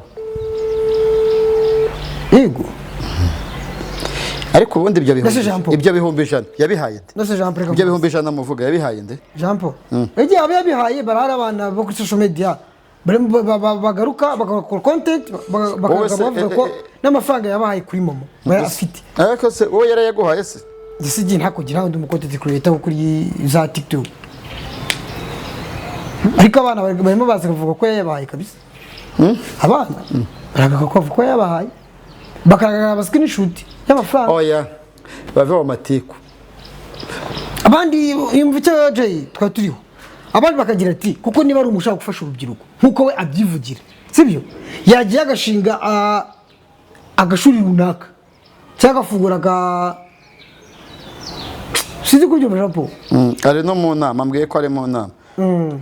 Yego. Ariko ubundi ibyo bihumbi ijana yabihaye nde? Nose Jean Paul. Ibyo bihumbi ijana muvuga yabihaye nde? Jean Paul. Ege yabihaye barara abana bo kuri social media. Bagaruka bagakora content bakavuga ko n'amafaranga yabahaye kuri momo afite. Ariko se wowe yarayaguhaye se? Gisigi nta kugira undi mu content creator kuri za TikTok. Ariko abana barimo baza kuvuga ko yabahaye kabisa. Abana baravuga ko yabahaye. Bakagaragaza screenshot y'amafaranga. Oya. Bave mu matiku. Abandi yumva icyo Jay twaturiho. Abandi bakagira ati kuko niba ari umushaka gufasha urubyiruko nkuko we abyivugira. Sibyo? Yagiye agashinga agashuri runaka. Cyangwa afungura sizi kuryo Jean Paul. Ari no mu nama mbwiye ko ari mu nama. no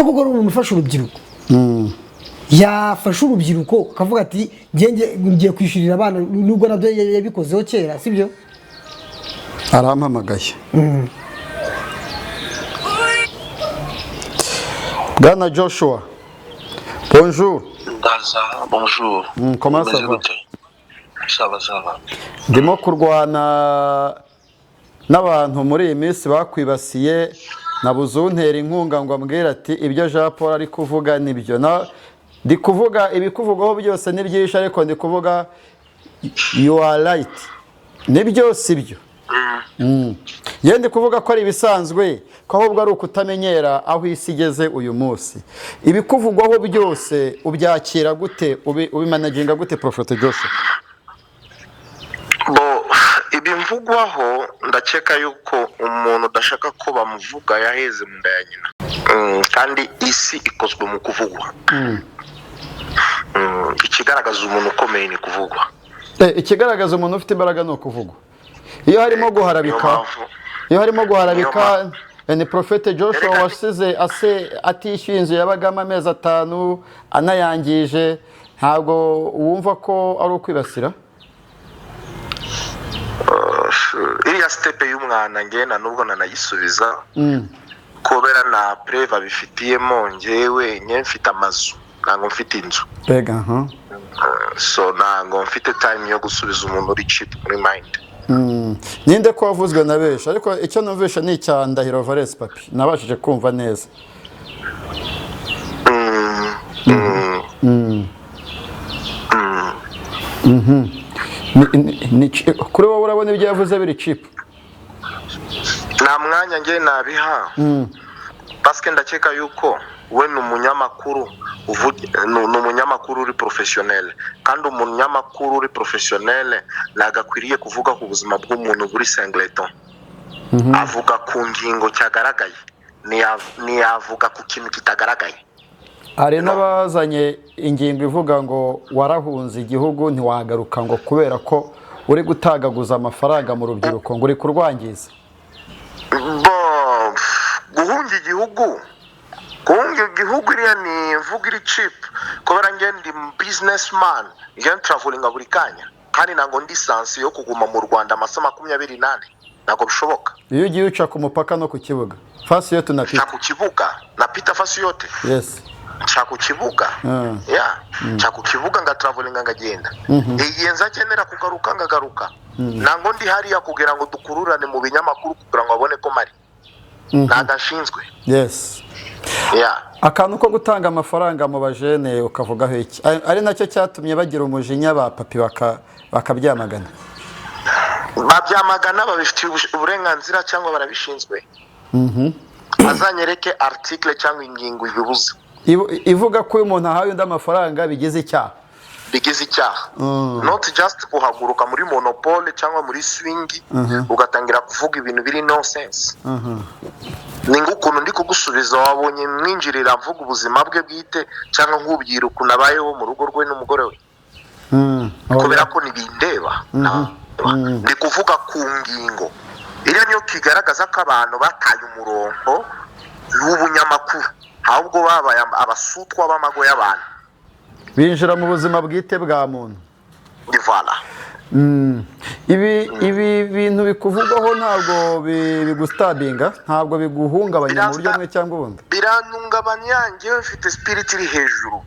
gukora umuntu ufasha urubyiruko yafasha urubyiruko akavuga ati ngiye kwishyurira abana nubwo nabyo yabikozeho kera sibyo arampamagaye Bwana Joshua bonjour bonjour comment ça va ça va ndimo kurwana n'abantu muri iyi minsi bakwibasiye nabuze untera inkunga ngo ambwira ati ibyo Jean Paul ari kuvuga nibyo ndi kuvuga ibikuvugwaho byose ni byinshi ariko ndi kuvuga you are right ni byose ibyo ndi kuvuga ko ari ibisanzwe ko ahubwo ari ukutamenyera aho isi igeze uyu munsi ibikuvugwaho byose ubyakira gute ubimanaginga gute Prophet Joshua ibimvugwaho ndakeka yuko umuntu udashaka ko bamuvuga yaheze mu nda ya nyina kandi isi ikozwe mu kuvugwa ikigaragaza umuntu ukomeye ni kuvugwa ikigaragaza umuntu ufite imbaraga ni ukuvugwa iyo harimo guharabika ni Prophet Joshua wasize atishyuye inzu yabagamo amezi 5 anayangije ntabwo wumva ko ari ukwibasira iriya step y'umwana ngena nubwo nanayisubiza kubera na preve abifitiyemo njyewe mfite amazu ntabwo mfite inzu so ntabwo mfite time yo gusubiza umuntu uri cheap muri mind ninde ko wavuzwe na benshi ariko icyo numvisha ni icya Ndahiro Valens Papy nabashije kumva neza kuri wowe urabona ibyo yavuze biri cheap nta mwanya nge nabiha paske ndakeka yuko we ni umunyamakuru ni umunyamakuru uri professionnel kandi umunyamakuru uri professionnel nagakwiriye kuvuga ku buzima bw'umuntu buri singleton avuga ku ngingo cyagaragaye niyavuga ku kintu kitagaragaye hari n'abazanye ingingo ivuga ngo warahunze igihugu ntiwagaruka ngo kubera ko uri gutagaguza amafaranga mu rubyiruko ngo uri kurwangiza guhunga igihugu iriya ni mvuga iri cheap kubera nge ndi businessman nge travelinga buri kanya kandi ntabwo ndi sansi yo kuguma mu Rwanda amasaha 28 ntabwo bishoboka iyo ugiye uca ku mupaka no ku kibuga fasi yote napita ku kibuga napita fasi yote yes ku kibuga ku kibuga nga travelinga ngagenda igihe nzakenera kugaruka ngagaruka ntabwo ndi hariya kugira ngo dukururane mu binyamakuru kugira ngo abone ko mari nagashinzwe yes akantu ko gutanga amafaranga mu bajene ukavugaho iki ari nacyo cyatumye bagira umujinya ba Papy bakabyamagana babifitiye uburenganzira cyangwa barabishinzwe azanyereke article cyangwa ingingo ibibuza ivuga ko umuntu ahaye undi amafaranga bigize icyaha not just kuhaguruka muri monopole cyangwa muri swing ugatangira kuvuga ibintu biri nonsense ni ngukuntu ndi kugusubiza wabonye mwinjirira mvuga ubuzima bwe bwite cyangwa nk'ubwira ukuntu abayeho mu rugo rwe n'umugore we kubera ko nibindeba ndi kuvuga ku ngingo iriya niyo kigaragaza ko abantu bataye umurongo w'ubunyamakuru ahubwo babaye abasutwa b'amago y'abantu binjira mu buzima bwite bwa muntu divala ibi bintu bikuvugwaho ntabwo bigustabinga ntabwo biguhungabanya mu buryo bumwe cyangwa ubundi biranungabanya njyewe mfite spirit iri hejuru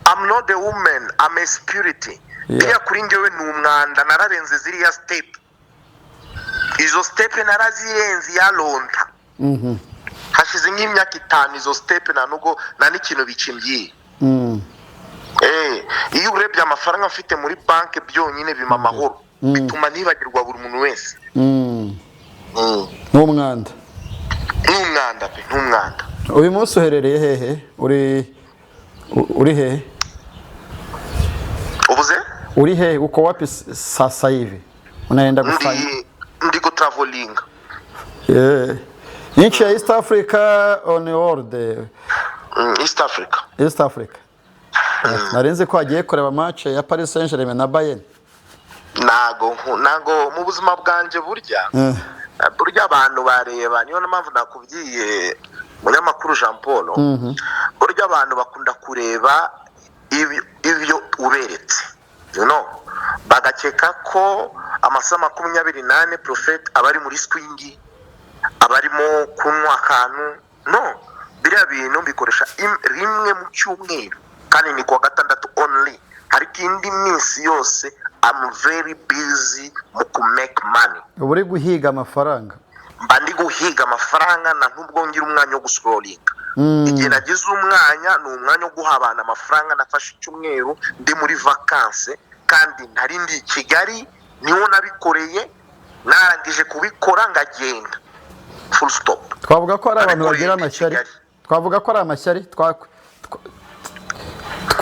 I'm not a woman I'm a spirit iriya kuri njyewe ni umwanda nararenze ziriya step izo step narazirenze yalonta hashize nk'imyaka 5 izo step nta n'ikintu bicimbyiye iyo urebye amafaranga mfite muri banki byonyine bima amahoro bituma ntibagirwa buri muntu wese n'umwanda pe n'umwanda uyu munsi uherereye hehe uri hehe ubuze uri hehe uko wapi sasa hivi unaenda kufanya ndiko traveling nchi ya East Africa on world East Africa narenze ko agiye kureba match ya Paris Saint-Germain na Bayern nago mu buzima bwanje burya burya abantu bareba niyo mpamvu nakubwiye umunyamakuru Jean Paul burya abantu bakunda kureba ibyo uberetse bagakeka ko amasaha 28 Prophet abari muri swingi abarimo kunywa akantu biriya bintu bikoresha rimwe mu cyumweru kandi ni kuwa gatandatu only ariko indi minsi yose I'm very busy mu make money. Uri guhiga amafaranga? Ndi guhiga amafaranga na ntubwo ngira umwanya wo guscrollinga. Igihe nagize umwanya ni umwanya wo guha abantu amafaranga nafashe icyumweru ndi muri vacances kandi ntari ndi Kigali niho nabikoreye narangije kubikora ngagenda full stop. Twavuga ko ari abantu bagira amashyari. Twavuga ko ari amashyari.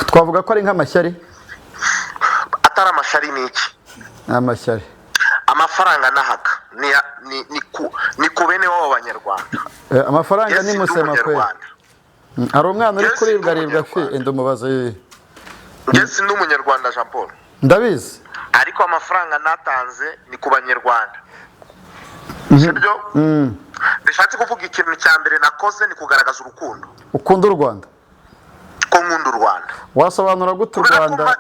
Twavuga ko ari nk'amashyari. Atari amashyari ni iki? Amashyari. Amafaranga nahaga ni ku bene w'abanyarwanda. Amafaranga ni musema kwe. Ari umwana uri kuribwa fi ndumubaze. Ngese ndi umunyarwanda Jean Paul. Ndabizi. Ariko amafaranga natanze ni ku banyarwanda. Sibyo? Bishatse kuvuga ikintu cya mbere nakoze ni kugaragaza urukundo. Ukunda u Rwanda? Ko nkunda u Rwanda. Wasobanura gute u Rwanda?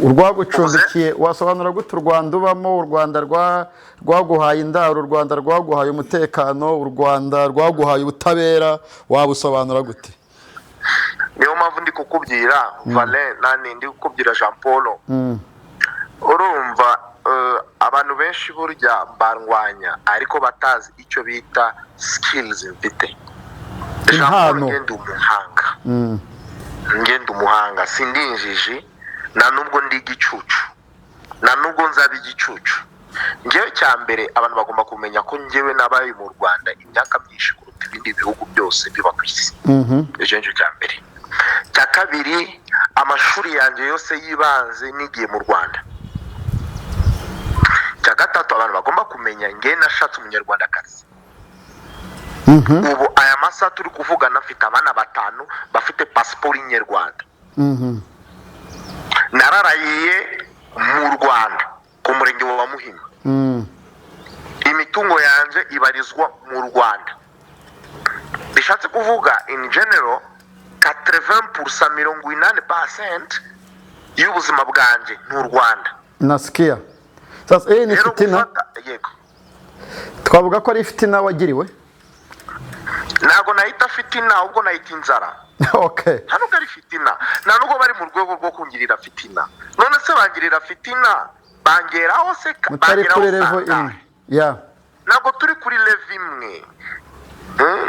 Urwagucumbikiye wasobanura gute u Rwanda ubamo, u Rwanda rwaguhaye indaro, u Rwanda rwaguhaye umutekano, u Rwanda rwaguhaye ubutabera, wabusobanura gute? Niyo mpamvu ndi kukubwira Valens nani ndi kukubwira Jean Paul. Urumva abantu benshi burya barwanya ariko batazi icyo bita skills mfite. Jean Paul ngenda umuhanga sindinjiji na nubwo ndi igicucu na nubwo nzabi igicucu. Ngewe cya mbere abantu bagomba kumenya ko ngewe nabaye mu Rwanda imyaka myinshi kuruta ibindi bihugu byose biba ku isi. Ejo cya mbere. Cya kabiri amashuri yanjye yose yibanze nigiye mu Rwanda. Cya gatatu abantu bagomba kumenya ngewe nashatse umunyarwandakazi. Ubu aya masaha turi kuvugana afite abana 5 bafite passport y'Inyarwanda. Nararayiye mu Rwanda ku murenge wa Muhima. Imitungo yanje ibarizwa mu Rwanda. Bishatse kuvuga in general 80% y'ubuzima bwanje n'u Rwanda. Nasikia. Sasa ni fitina. Yego. Twavuga ko ari fitina wagiriwe? Nago nahita fitina ubwo nahita inzara. Okay. Hano gari fitina. Na nubwo bari mu rwego rwo kungirira fitina. None se bangirira fitina bangeraho se bangeraho level yeah. Nago turi kuri level imwe.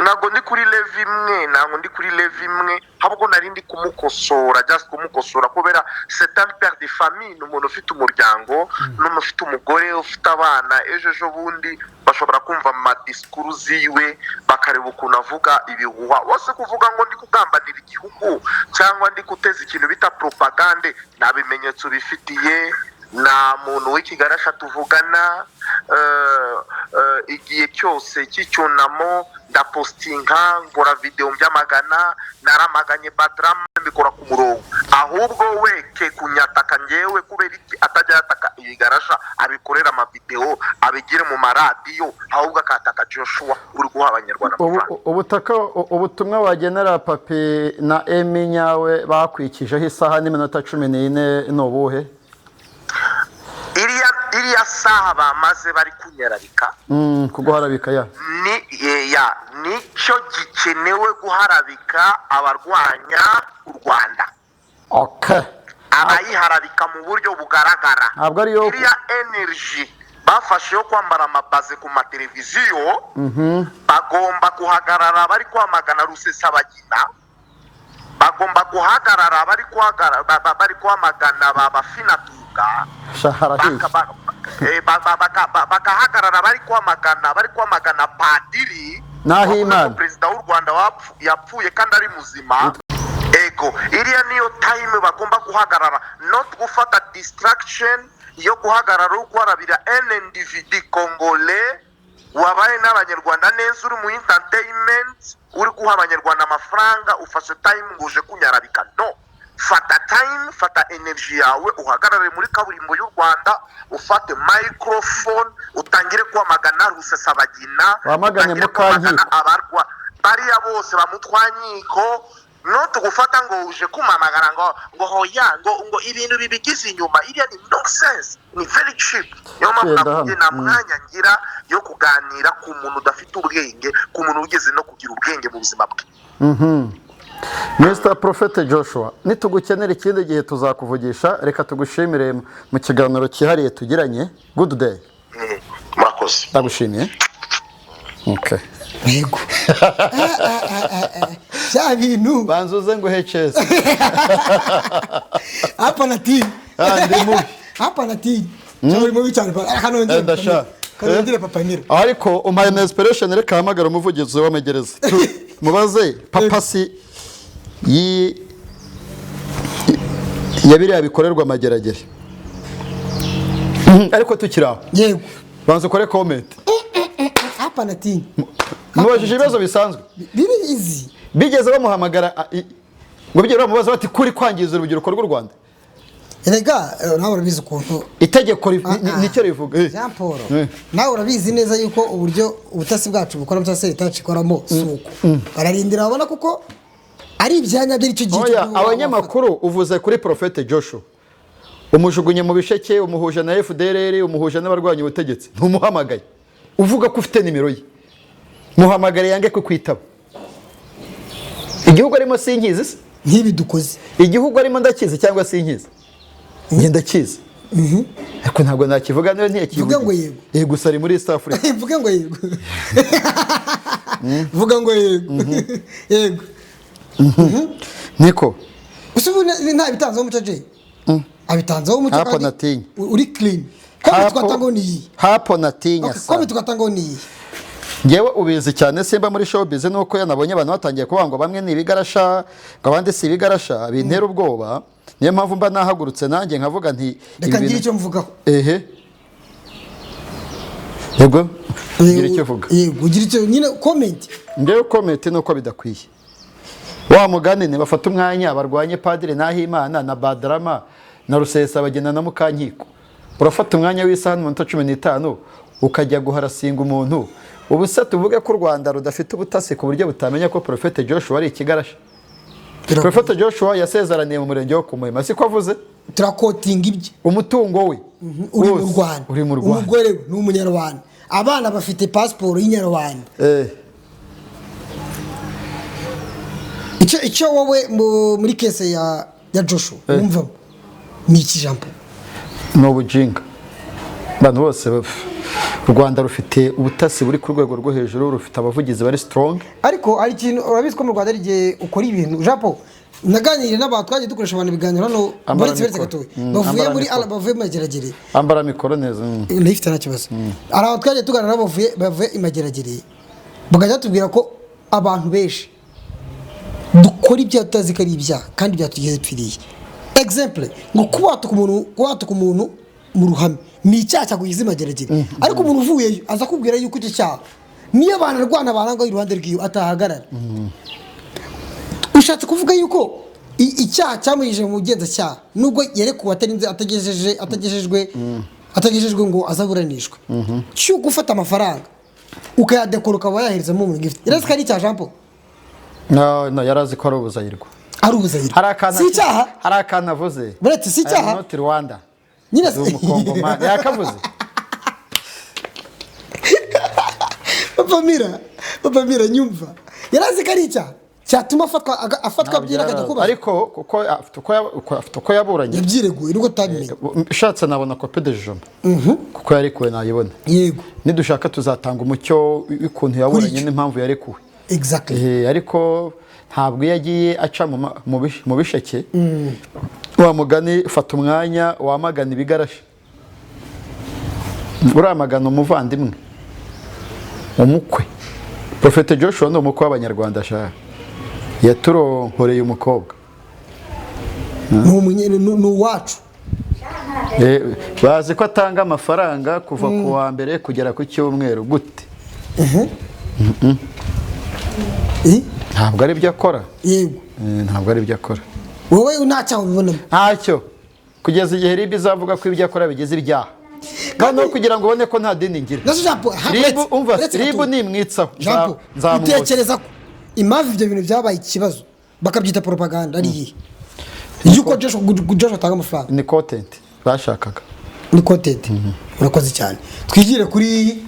Nago ndi kuri level imwe, nago ndi kuri level imwe, habwo nari ndi kumukosora, just kumukosora kubera c'est un père de famille, n'umuntu ufite umuryango, n'umuntu ufite umugore, ufite abana, ejo bundi bashobora kumva ma discours ziwe bakareba ukuntu avuga ibihuha. Wose kuvuga ngo ndi kugambanira igihugu cyangwa ndi kuteza ikintu bita propagande, nabimenyetso bifitiye na muntu w'ikigarasha tuvugana igihe cyose cy'icyunamo ndapostinga ngora video byamagana naramaganye badram mbikora ku murongo ahubwo weke kunyataka ngewe kubera iki atajya yataka ibigarasha abikorera ama video abigire mu maradiyo ahubwo akataka Joshua uri guha abanyarwanda ubutaka ubutumwa wagenera Papy na Emi nyawe bakwikijeho isaha n'iminota 14 n'ubuhe iriya saha bamaze bari kunyararika kuguharabika ya nicyo gikenewe guharabika abarwanya u Rwanda. Okay. Abayiharabika mu buryo bugaragara. Iriya energy bafashe yo kwambara amabaze ku mateleviziyo bagomba guhagarara bari kwamagana Rusesabagina, bagomba guhagarara bari kwamagana bafinatuka, bakahagarara bari kwamagana padiri Nahimana perezida w'u Rwanda yapfuye kandi ari muzima. Ego iriya niyo time bagomba guhagarara, not gufata distraction yo guhagarara ukwarabira NNDVD Congolais wabaye n'abanyarwanda neza uri mu entertainment uri guha abanyarwanda amafaranga ufashe time nguje kunyarabika. No, fata time, fata energy yawe, uhagarare muri kaburimbo y'u Rwanda, ufate microphone, utangire kwamagana Rusesabagina, wamaganye mukankiko abarwa bariya bose bamutwanyiko, no tugufata ngo uje kumamagara ngo hoya ngo ibintu bibigize inyuma, iriya ni nonsense, ni very cheap. Niyo mpamvu nakuye na mwanya ngira yo kuganira ku muntu udafite ubwenge, ku muntu ugeze no kugira ubwenge mu buzima bwe. Mr. Prophet Joshua, nitugukenera ikindi gihe tuzakuvugisha, reka tugushimire mu kiganiro cyihariye tugiranye. Good day. Murakoze. Ndagushimiye. Okay. Yego. Cya bintu banzuze ngo HS. Hapa na team. Ndi mubi. Hapa na team. Cyari mubi cyane pa. Kanongera. Ndasha. Kanongera Papa Niro. Ariko umpaye na inspiration reka hamagara umuvugizi wa Mageragere. Mubaze Papa si yabiriya bikorerwa Mageragere. Ariko tukiraho. Yego. Banze ukore comment. Hapa na team. Mubajije ibibazo bisanzwe. Bibi easy. Bigeze bamuhamagara ngo bigere bamubaza bati kuri kwangiza urubyiruko rw'u Rwanda. Erega nawe urabizi ukuntu itegeko nicyo rivuga. Jean Paul. Nawe urabizi neza yuko uburyo ubutasi bwacu bukora cyangwa se itaci ikoramo suko. Bararindira babona kuko ari ibyanya by'icyo gihe. Oya, abanyamakuru uvuze kuri Prophet Joshua. Umujugunye mu bisheke, umuhuje na FDLR, umuhuje n'abarwanya ubutegetsi. Ntumuhamagaye. Uvuga ko ufite nimero ye. Muhamagare yange kukwitaba. Igihugu arimo sinkizi se? Nkibi dukoze. Igihugu arimo ndakizi cyangwa sinkizi? Ngenda kizi. Ariko ntabwo nakivuga nayo ntiyakivuga. Vuga ngo yego. Yego sari muri East Africa. Vuga ngo yego. Vuga ngo yego. Yego. Niko. Usubu nta bitanze umuco je. Abitanze umuco kandi. Hapo natinya. Uri clean. Ko twatanga ni. Hapo natinya. Ko twatanga ni. Ngewe ubizi cyane simba muri showbiz nuko yanabonye abantu batangiye kuvuga ngo bamwe ni ibigarasha ngo abandi si ibigarasha bintera ubwoba. Niyo mpamvu mba nahagurutse nanjye nkavuga nti reka ngira icyo mvugaho. Yego ngira icyo vuga. Yego ugira icyo nyine comment. Ngewe comment nuko bidakwiye. Wa mugani ne bafata umwanya barwanye Padiri Nahimana na Badrama na Rusesabagina na Mukankiko. Urafata umwanya w'isaha n'umunota 15 ukajya guharasinga umuntu. Ubusa tuvuge ko Rwanda rudafite ubutasi ku buryo butamenya ko Prophet Joshua ari ikigarasha. Prophet Joshua yasezeraniye mu murenge wo Kumuhima siko avuze turakotinga ibye umutungo we uri mu Rwanda umugore we ni umunyarwanda abana bafite passport y'inyarwanda icyo wowe muri kese ya Joshua wumva ni iki Jean Paul no bujinga bantu bose Rwanda rufite ubutasi buri ku rwego rwo hejuru rufite abavugizi bari strong ariko ari kintu urabizi ko mu Rwanda ari gihe ukora ibintu Jean Paul naganiriye n'abantu twaje dukoresha abantu biganiro hano muri Kiberetse gatoye bavuye muri bavuye Mageragere ambara mikoro neza nifite na kibazo araho twaje tuganira bavuye Mageragere bagajya tubwira ko abantu benshi dukora ibyo tutazi ko ari ibyaha kandi byatugeze pfiriye exemple ngo kubatuka umuntu mu ruhame ni icyaha cyakugize Mageragere ariko umuntu uvuyeyo aza kubwira yuko icyo cyaha niyo abantu rwana baranga iruhande rw'iyo atahagarara ushatse kuvuga yuko icyaha cyamuyije mu bugenzacyaha nubwo yerekuwe atagejejwe ngo azaburanishwe cyo gufata amafaranga ukayadekora ukaba yaherezamo umuntu gift irazi ko ari icyaha Jean Paul no yarazi ko ari ubuzayirwa si icyaha hari akana avuze buretse si icyaha not Rwanda nyine si umukongomani yakavuze Papa Mira nyumva yarazi ko ari icyaha cyatuma afatwa byira akajya kuba ariko kuko yaburanye yabyireguye nubwo tabimenye shatse nabona kope de jomba kuko yarekuwe nayibona yego nidushaka tuzatanga umucyo w'ikuntu yaburanye n'impamvu yarekuwe exactly ariko ntabwo yagiye aca mu bisheke wa mugani fata umwanya wamagana ibigarasha uramagana umuvandimwe umukwe Prophet Joshua no umukwe w'abanyarwanda sha yaturonkoreye umukobwa ni uwacu bazi ko atanga amafaranga kuva ku wa mbere kugera ku cyumweru gute ntabwo ari byo akora yego ntabwo ari byo akora wowe ntacyaho ubibonamo ntacyo kugeza igihe ribu izavuga ko ibyo akora bigize ibyaha noneho kugira ngo ubone ko nta dini ngira ribu nimwitsaho nzamubona. utekereza ko impamvu ibyo bintu byabaye ikibazo bakabyita propaganda ari iyihe? yuko Joshua atanga amafaranga ni content bashakaga, ni content. Urakoze cyane. Twigire kuri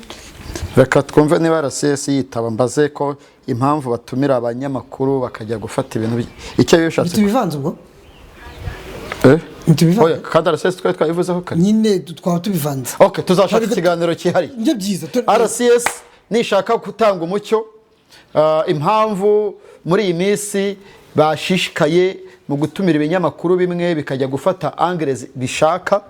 reka twumve niba RCS yitaba mbaze ko impamvu batumira abanyamakuru bakajya gufata ibintu icyo bishatse tubivanze ubwo oya kandi RCS twayivuzeho kare nyine twaba tubivanze. Okay, tuzashaka ikiganiro kihari. Nje byiza RCS nishaka gutanga umucyo impamvu muri iyi minsi bashishikaye mu gutumira ibinyamakuru bimwe bikajya gufata angles bishaka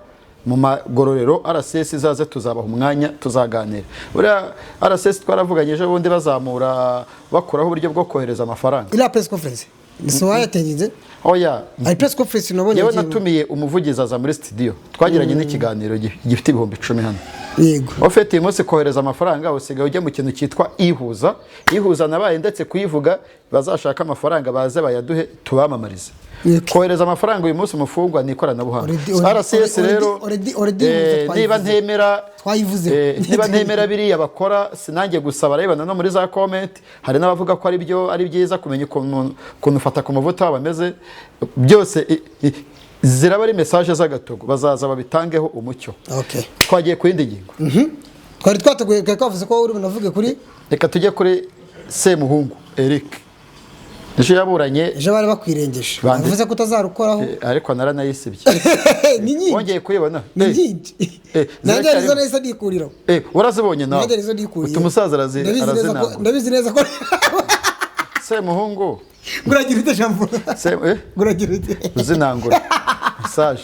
mu magororero. RCS izaze tuzabaha umwanya tuzaganira. Buriya RCS twaravuganye ejo bundi bazamura bakuraho uburyo bwo kohereza amafaranga. Ila press conference niso wayatengize oya ari press conference nabonye yewe natumiye umuvugizi aza muri studio twagiranye n'ikiganiro gifite ibihumbi 10 hano. Yego ofete umunsi kohereza amafaranga usigaye ujya mu kintu cyitwa ihuza nabaye ndetse kuyivuga bazashaka amafaranga baze bayaduhe tubamamarize. Kohereza amafaranga uyu munsi umufungwa ni ikoranabuhanga. RCS rero niba ntemera twayivuze niba ntemera biriya bakora sinange gusaba arabana no muri za comment hari n'abavuga ko ari byiza kumenya ukuntu Fatakumavuta bameze byose ziraba ari message z'agatogo bazaza babitangeho umucyo. Okay, twagiye ku yindi ngingo. Twari twateguye kavuze ko uri bunavuge kuri reka tujye kuri Semuhungu Eric nisho yaburanye ejo bari bakwirengeje bavuze ko utazarukoraho ariko naranayisibye ni nyinshi wongeye kuyibona ni nyinshi nanjye arizo neza ndikurira urazibonye nawe nanjye arizo ndikurira utumusaza arazina ndabizi neza ko Semuhungu guragira ite jambo guragira ite uzinangura message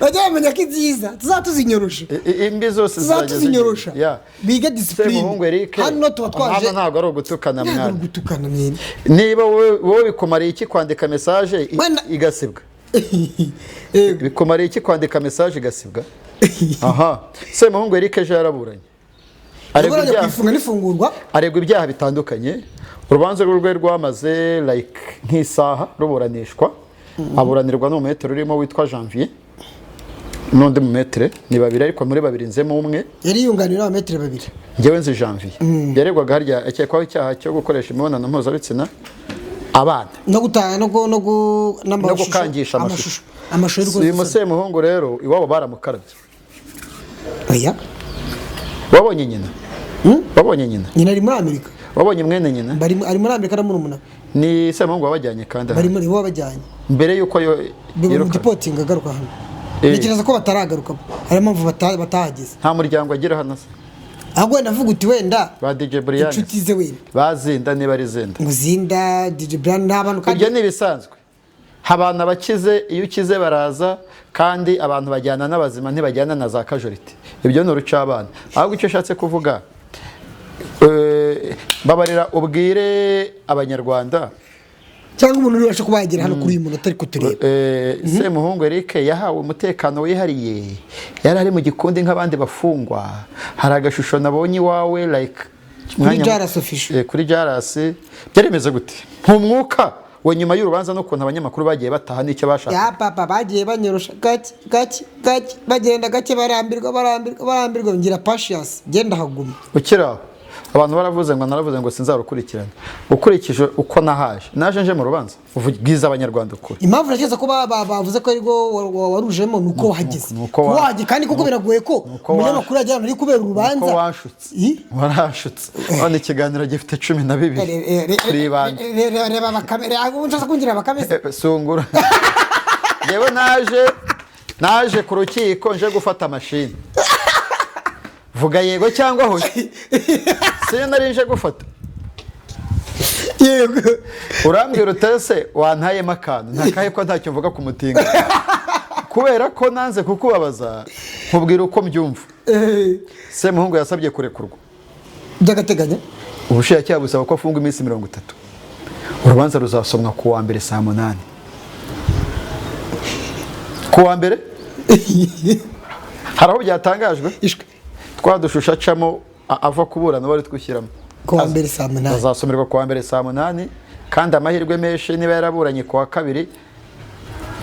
bajya bamenya ko ibyiza tuzatuzinyorosha imbi zose zatuzinyorosha biga discipline. Semuhungu Eric hano tuba twaje ntabwo ari ugutukana mwana gutukana mwene niba wowe bikomariye iki kwandika message igasibwa bikomariye iki kwandika message igasibwa aha Semuhungu Eric ejo yaraburanye aregwa ibyaha bitandukanye. Urubanza rwe rwamaze like nk'isaha ruburanishwa aburanirwa n'umumetero urimo witwa Janvier n'undi mumetere ni babiri ariko muri babiri nzemo umwe yari yunganira abametere babiri ngewe nzi Janvier yaregwaga harya akekwaho icyaha cyo gukoresha imibonano mpuzabitsina abana no gutanga no gukangisha amashusho uyu Semuhungu rero iwabo baramukarabye. oya wabonye nyina nyina ari muri Amerika wabonye mwene nyina ari muri Amerika na murumuna ni Semuhungu wabajyanye kandi bari muri bo bajyanye mbere yuko reporting agaruka hano ntekereza ko bataragaruka hari impamvu batahageze nta muryango agira hano se ahubwo navuga uti wenda ba DJ Brian inshuti ze wenda bazinda niba ari zenda muzinda DJ Brian n'abantu kandi ibyo ni bisanzwe habana bakize iyo ukize baraza kandi abantu bajyana n'abazima ntibajyana na za casualty ibyo ni uruca abana ahubwo icyo shatse kuvuga babarira ubwire abanyarwanda cyangwa umuntu uri kuba yagera hano kuri uyu muntu atari kutureba. Semuhungu Eric yahawe umutekano wihariye yari ari mu gikundi nk'abandi bafungwa. Hari agashusho nabonye iwawe like kuri Jarasi byaremeze gute nk'umwuka we nyuma y'urubanza no kuntu abanyamakuru bagiye bataha n'icyo bashaka ya papa bagiye banyorosha gake bagenda gake barambirwa ngira patience genda haguma ukira abantu baravuze ngo naravuze ngo sinzarukurikirana ukurikije uko naje nje mu rubanza ubwiza abanyarwanda ukuri impamvu nakeza ko bavuze ko arigo warujemo nuko wahageze waje kandi kuko biragoye ko umunyamakuru ajyana ari kubera urubanza uko warashutse none ikiganiro gifite 12 kuri bande reba bakamera unshaka kungira bakameze sungura yewe naje ku rukiko nje gufata mashini vuga yego cyangwa hoya se narinje gufata yego urambwira utese wantayemo akantu ntakaye ko ntacyo mvuga ku mutinga kubera ko nanze kukubabaza nkubwira uko mbyumva. Semuhungu yasabye kurekurwa by'agateganyo ubushinjacyaha busaba ko afunga iminsi 30 urubanza ruzasomwa ku wa mbere saa 8 ku wa mbere haraho byatangajwe twadushusha acamo ava kuburana bari twishyiramo ku wa mbere saa 8 azasomerwa ku wa mbere saa 8 kandi amahirwe menshi niba yaraburanye ku wa kabiri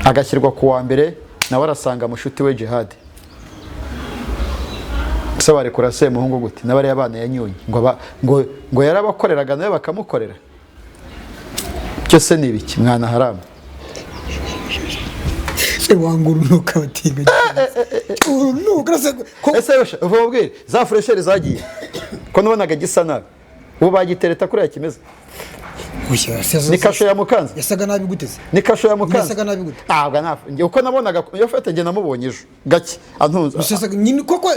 agashyirwa ku wa mbere nawe arasanga mushuti we Jihad. Se barekura Semuhungu gute n'abari abana yanyonye ngo yarabakoreraga nawe bakamukorera. Cyo se ni ibiki mwana haramu? Wangurunuka batiga. Urunuka ese ubwire za freshere zagiye ko nabonaga gisa nabi ubu bagitereta kuri yakimeze. Ni kasho ya Mukanza yasaga nabi guteze. Ni kasho ya Mukanza yasaga nabi gute. Ahubwo nafe uko nabonaga iyo fete nge namubonye ejo gake antunza. Usasaga nyine koko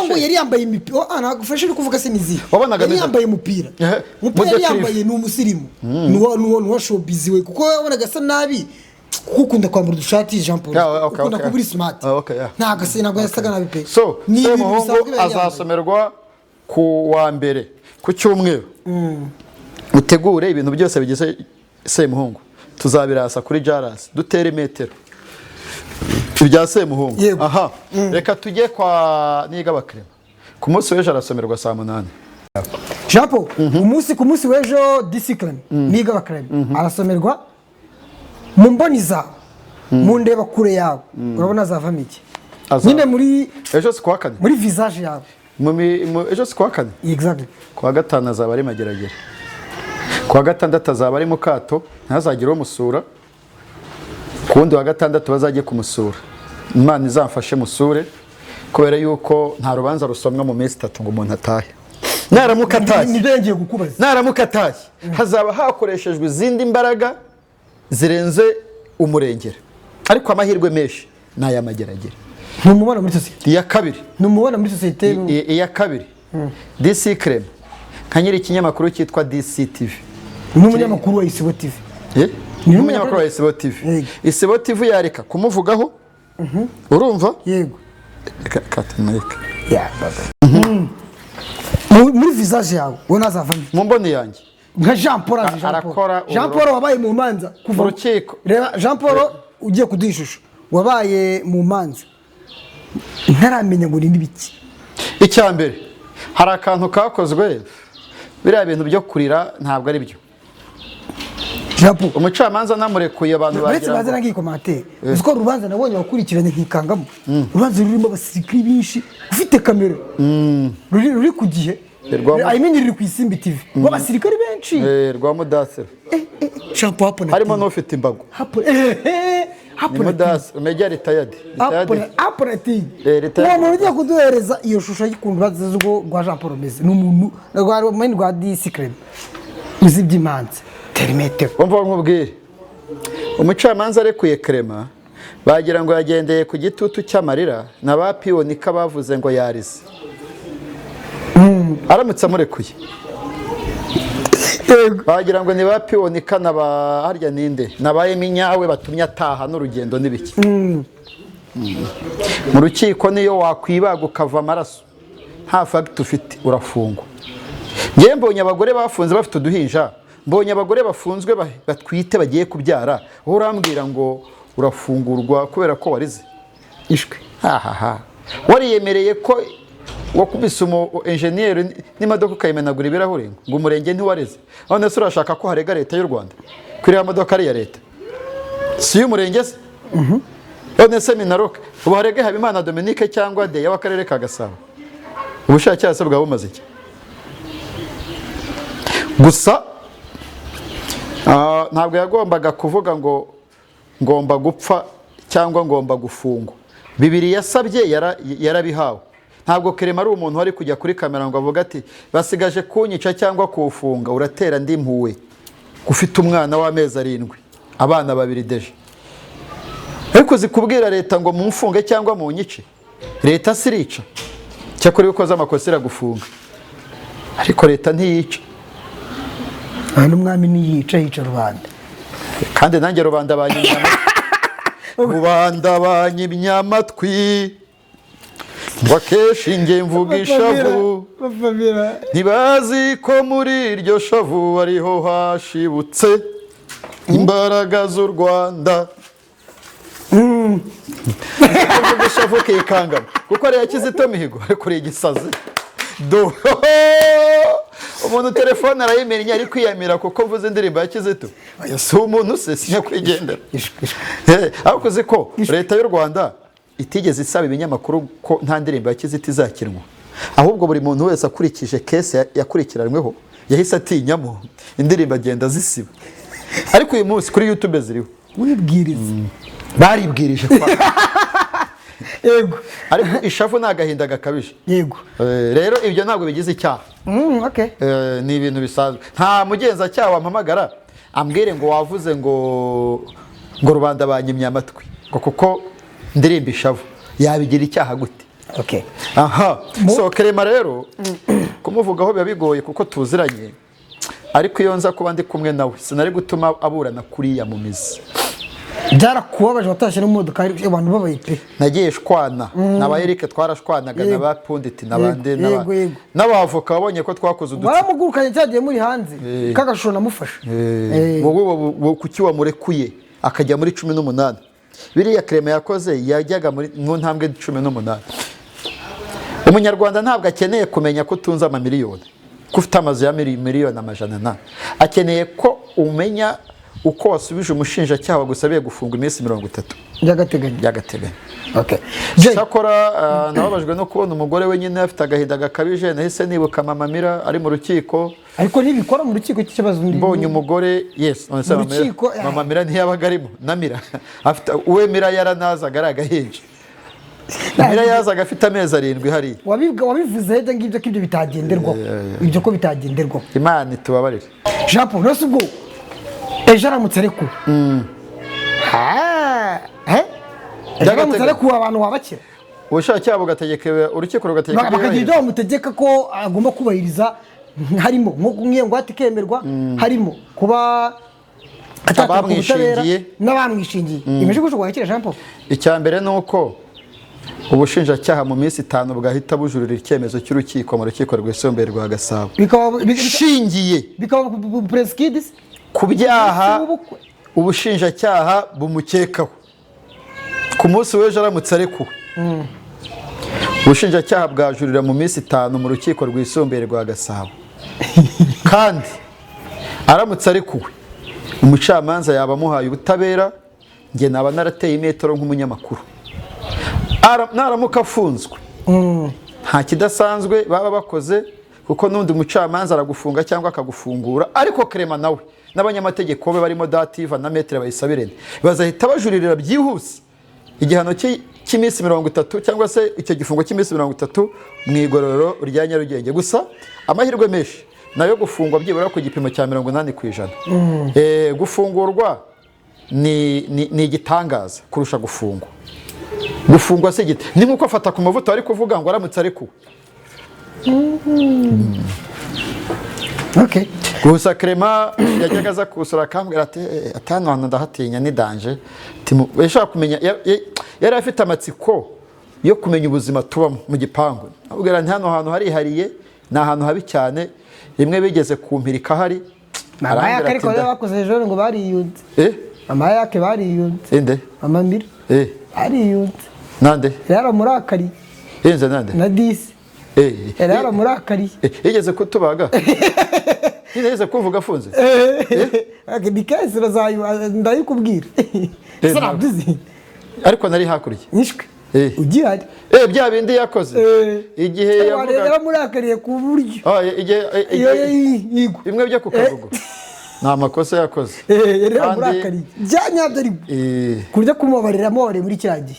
ngo yari yambaye imipira ntabwo freshere kuvuga se nizi. Yari yambaye umupira. Umupira yari yambaye ni umusirimu. Nuwa showbiz we kuko wabonaga asa nabi. Kukunda kwambara udushati Jean Paul. Kukunda kuburi smart. Ntago se ntabwo yasaga nabi pe. So Semuhungu azasomerwa ku wa mbere ku cyumweru. Mutegure ibintu byose bigize Semuhungu. Tuzabirasa kuri Jaras dutere metero. Ibya Semuhungu. Aha. Reka tujye kwa Niga Bakrema. Ku munsi w'ejo arasomerwa saa 8. Jean Paul, ku munsi w'ejo discipline Niga Bakrema arasomerwa mu mboni zawe mu ndeba kure yawe urabona azavamo iki nyine muri ejo sikwa kane muri visage yawe ejo sikwa kane exactly kwa gatanu azaba ari Mageragere, kwa gatandatu azaba ari mu kato ntazagire umusura, kundi wa gatandatu bazajye kumusura. Imana izamfashe musure kubera yuko nta rubanza rusomwa mu minsi 3 ngo umuntu atahe. Naramuka atahe nidengeye gukubaza naramuka atahe hazaba hakoreshejwe izindi mbaraga zirenze umurengera, ariko amahirwe menshi naya Mageragere. Numubona muri societe ya kabiri, numubona muri societe ya kabiri DC Creme kanyiri ikinyamakuru cyitwa DC TV, n'umunyamakuru wa Isibo TV. Ni umunyamakuru wa Isibo TV. Isibo TV yareka kumuvugaho. Urumva? Yego. Katimeka ya muri visage yawe ubona azavamo mu mboni yanjye nka Jean Paul. Jean Paul wabaye mu manza kuva urukiko. Reba Jean Paul ugiye kuduhishusha wabaye mu manza ntaramenya ngo ni biki. Icyambere hari akantu kakozwe biriya bintu byo kurira ntabwo ari byo. Jean Paul umucamanza namurekuye abantu bagira ngo bazana ngikomate uziko rubanza nabonye bakurikiranye nkikangamo rubanza rurimo abasirikiri binshi ufite kamera ruri ku gihe ayimenyerere ku Isimbi TV ngo abasirikari benshi rwa Mudasira Jean Paul hapo harimo n'ufite imbago hapo Mudasira umejya retired hapo nati umuntu ugiye kuduhereza iyo shusho y'ukuntu bazizwe rwa Jean Paul meze n'umuntu rwa DC Creme uzibye imanza perimeter. Umva nkubwire umucamanza arekuye Crema bagira ngo yagendeye ku gitutu cy'amarira na ba Pionika bavuze ngo yarize. Aramutse amurekuye bagira ngo ni ba Pionika na ba harya ninde nabaye minyawe batumye ataha n'urugendo n'ibiki. Mu rukiko niyo wakwibaga ukava amaraso nta fact ufite urafungwa. Ngiye mbonye abagore bafunze bafite uduhinja, mbonye abagore bafunzwe batwite bagiye kubyara, wowe urambwira ngo urafungurwa kubera ko warize ishwe. Wariyemereye ko wakubise umu engineer n'imodoka ukayimenagura ibirahure ngo umurenge ntiwarize. None se urashaka ko harega leta y'u Rwanda kwiriya modoka ari ya leta si y'umurenge se? None se Minaroka ubu harege Habimana Dominique cyangwa de y'akarere ka Gasabo ubushakashatsi bwa bumaze iki? Gusa ntabwo yagombaga kuvuga ngo ngomba gupfa cyangwa ngomba gufungwa. Bibiliya yasabye yarabihawe. Ntabwo Crema ari umuntu wari kujya kuri kamera ngo avuga ati basigaje kunyica cyangwa kufunga uratera ndi mpuwe ufite umwana w'amezi 7 abana 2 deje. Ariko zikubwira leta ngo mumfunge cyangwa munyice, leta sirica cyakora yuko z'amakosa iragufunga, ariko leta ntiyica. N'umwami niyica yica rubanda kandi nanjye rubanda banyimya amatwi wakeshi nge mvuga ishavu ntibazi ko muri iryo shavu ariho hashibutse imbaraga z'u Rwanda. Mvuga ishavu kikangama kuko ari Kizito Mihigo ariko ari igisazi umuntu telefone arayimenya ari kwiyamira kuko mvuze indirimbo ya Kizito si umuntu se sinyakwigendera ariko uzi ko leta y'u Rwanda itigeze isaba ibinyamakuru ko nta ndirimbo ya Kizito izakinwa ahubwo buri muntu wese akurikije case yakurikiranyweho yahise atinyamo indirimbo agenda zisiba ariko uyu munsi kuri YouTube ziriho wibwiriza baribwirije kwa yego ariko ishavu n'agahinda gakabije yego rero ibyo ntabwo bigize icyaha okay ni ibintu bisanzwe nta mugenzacyaha wampamagara ambwire ngo wavuze ngo rubanda banyimye amatwi kuko ndirimba ishavu yabigira icyaha gute okay aha so Clement rero kumuvugaho biba bigoye kuko tuziranye ariko iyo nza kuba ndi kumwe nawe sinari gutuma aburana kuriya mu mizi byarakubabaje watashye no modoka abantu babaye pe nagiye shwana n'aba Eric twarashwanaga n'aba Punditi n'abande n'abavoka babonye ko twakoze udutsi baramugurukanye cyagiye muri hanze kagashusho namufasha wowe kuki wamurekuye akajya muri 18 biriya Clement yakoze yajyaga mu ntambwe 18 umunyarwanda ntabwo akeneye kumenya ko tunza amamiliyoni ko ufite amazu ya miliyoni amajana akeneye ko umenya uko wasubije umushinjacyaha wagusabiye gufunga iminsi 30 by'agateganyo okay cyakora nababajwe no kubona umugore we nyine afite agahinda gakabije nahise nibuka mama Mira ari mu rukiko ariko nibikora mu rukiko cy'ikibazo mbonye umugore yes mama Mira ntiyabaga arimo na Mira afite uwe Mira yaranazaga ari agahinja Mira yazaga afite amezi 7 hari wabivuze hejye ngibyo ko ibyo bitagenderwaho ibyo ko bitagenderwaho Imana itubabarire Jean Paul nose ubwo ejo aramutse arekuwe aramutse arekuwe abantu wabakira ubushinjacyaha bugategeka urukiko rugategeka bakagira ibyo bamutegeka ko agomba kubahiriza harimo nk'iyo ngwate ikemerwa harimo kuba abamwishingiye n'abamwishingiye imeje gushobora gukira Jean Paul icya mbere ni uko ubushinjacyaha mu minsi 5 bwahita bujurira icyemezo cy'urukiko mu rukiko rwisumbuye rwa Gasabo bishingiye bikaba prescripts ku byaha ubushinjacyaha bumukekaho ku munsi w'ejo aramutse arekuwe ubushinjacyaha bwajurira mu minsi 5 mu rukiko rwisumbuye rwa Gasabo kandi aramutse arekuwe umucamanza yaba amuhaye ubutabera nge naba narateye imetero nk'umunyamakuru naramuka afunzwe nta kidasanzwe baba bakoze kuko n'undi umucamanza aragufunga cyangwa akagufungura ariko Clement nawe n'abanyamategeko be barimo Dativa na Maître Bayisabirene bazahita bajuririra byihuse igihano cy'iminsi 30 cyangwa se icyo gifungo cy'iminsi 30 mu igororero rya Nyarugenge gusa amahirwe menshi nayo gufungwa byibura ku gipimo cya 80% gufungurwa ni igitangaza kurusha gufungwa se gite ni nkuko Fatakumavuta ari kuvuga ngo aramutse arekuwe okay gusa Clement yajyaga aza kusura akambwira ati atanu hano ndahatinya ni danger yashaka kumenya yari afite amatsiko yo kumenya ubuzima tubamo mu gipangu abwira nti hano hantu harihariye ni ahantu habi cyane rimwe bigeze kumpirika hari arambwira ati bakoze ejo ngo bariyunze mama yake bariyunze inde mama Mira ariyunze nande yaramurakari yenze nande na disi yaramurakari yigeze kutubaga yigeze kuvuga afunze bikase ndayikubwira sarabizi ariko nari hakurya nishwe ugihari bya bindi yakoze igihe yaramurakariye ku buryo bimwe byo kukavuga nta makosa yakoze yaramurakariye byanyabyo ari kurya kumubabarira amubare muri kiragiye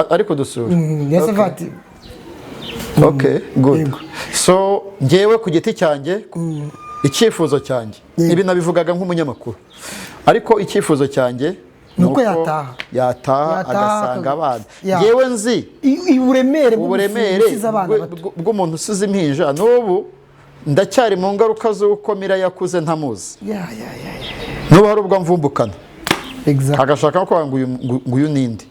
ariko dusura yasavati okay good so ngewe ku giti cyanjye icyifuzo cyanjye ibi nabivugaga nk'umunyamakuru ariko icyifuzo cyanjye nuko yataha agasanga abana ngewe nzi uburemere bw'umuntu usize impinja n'ubu ndacyari mu ngaruka z'uko Mira yakuze ntamuzi n'ubu hari ubwo mvumbukana agashaka ko nguyu nindi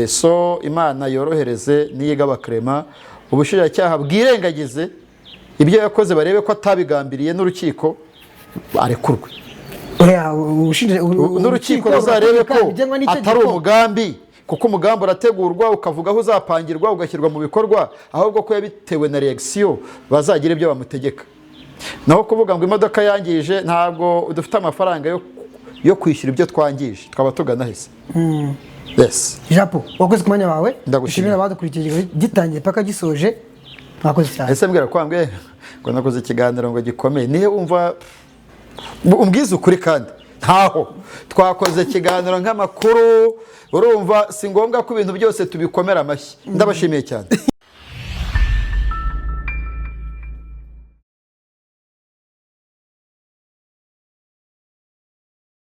so Imana yorohereze niyiga Clement ubushinjacyaha bwirengagize ibyo yakoze barebe ko atabigambiriye n'urukiko arekurwe n'urukiko ruzarebe ko atari umugambi kuko umugambi urategurwa ukavuga aho uzapangirwa ugashyirwa mu bikorwa ahubwo ko yabitewe na reaction bazagira ibyo bamutegeka naho kuvuga ngo imodoka yangije ntabwo dufite amafaranga yo kwishyura ibyo twangije twaba tugana hese. Yes. Jean Paul wakoze ku mwanya wawe, ndagushimira abadukurikiye gitangiye paka gisoje, mwakoze cyane. Ese mbwira kwambwe ngo nakoze ikiganiro ngo gikomeye, nihe wumva umbwiza ukuri kandi ntaho twakoze ikiganiro nk'amakuru, urumva si ngombwa ko ibintu byose tubikomera amashyi. Ndabashimiye cyane.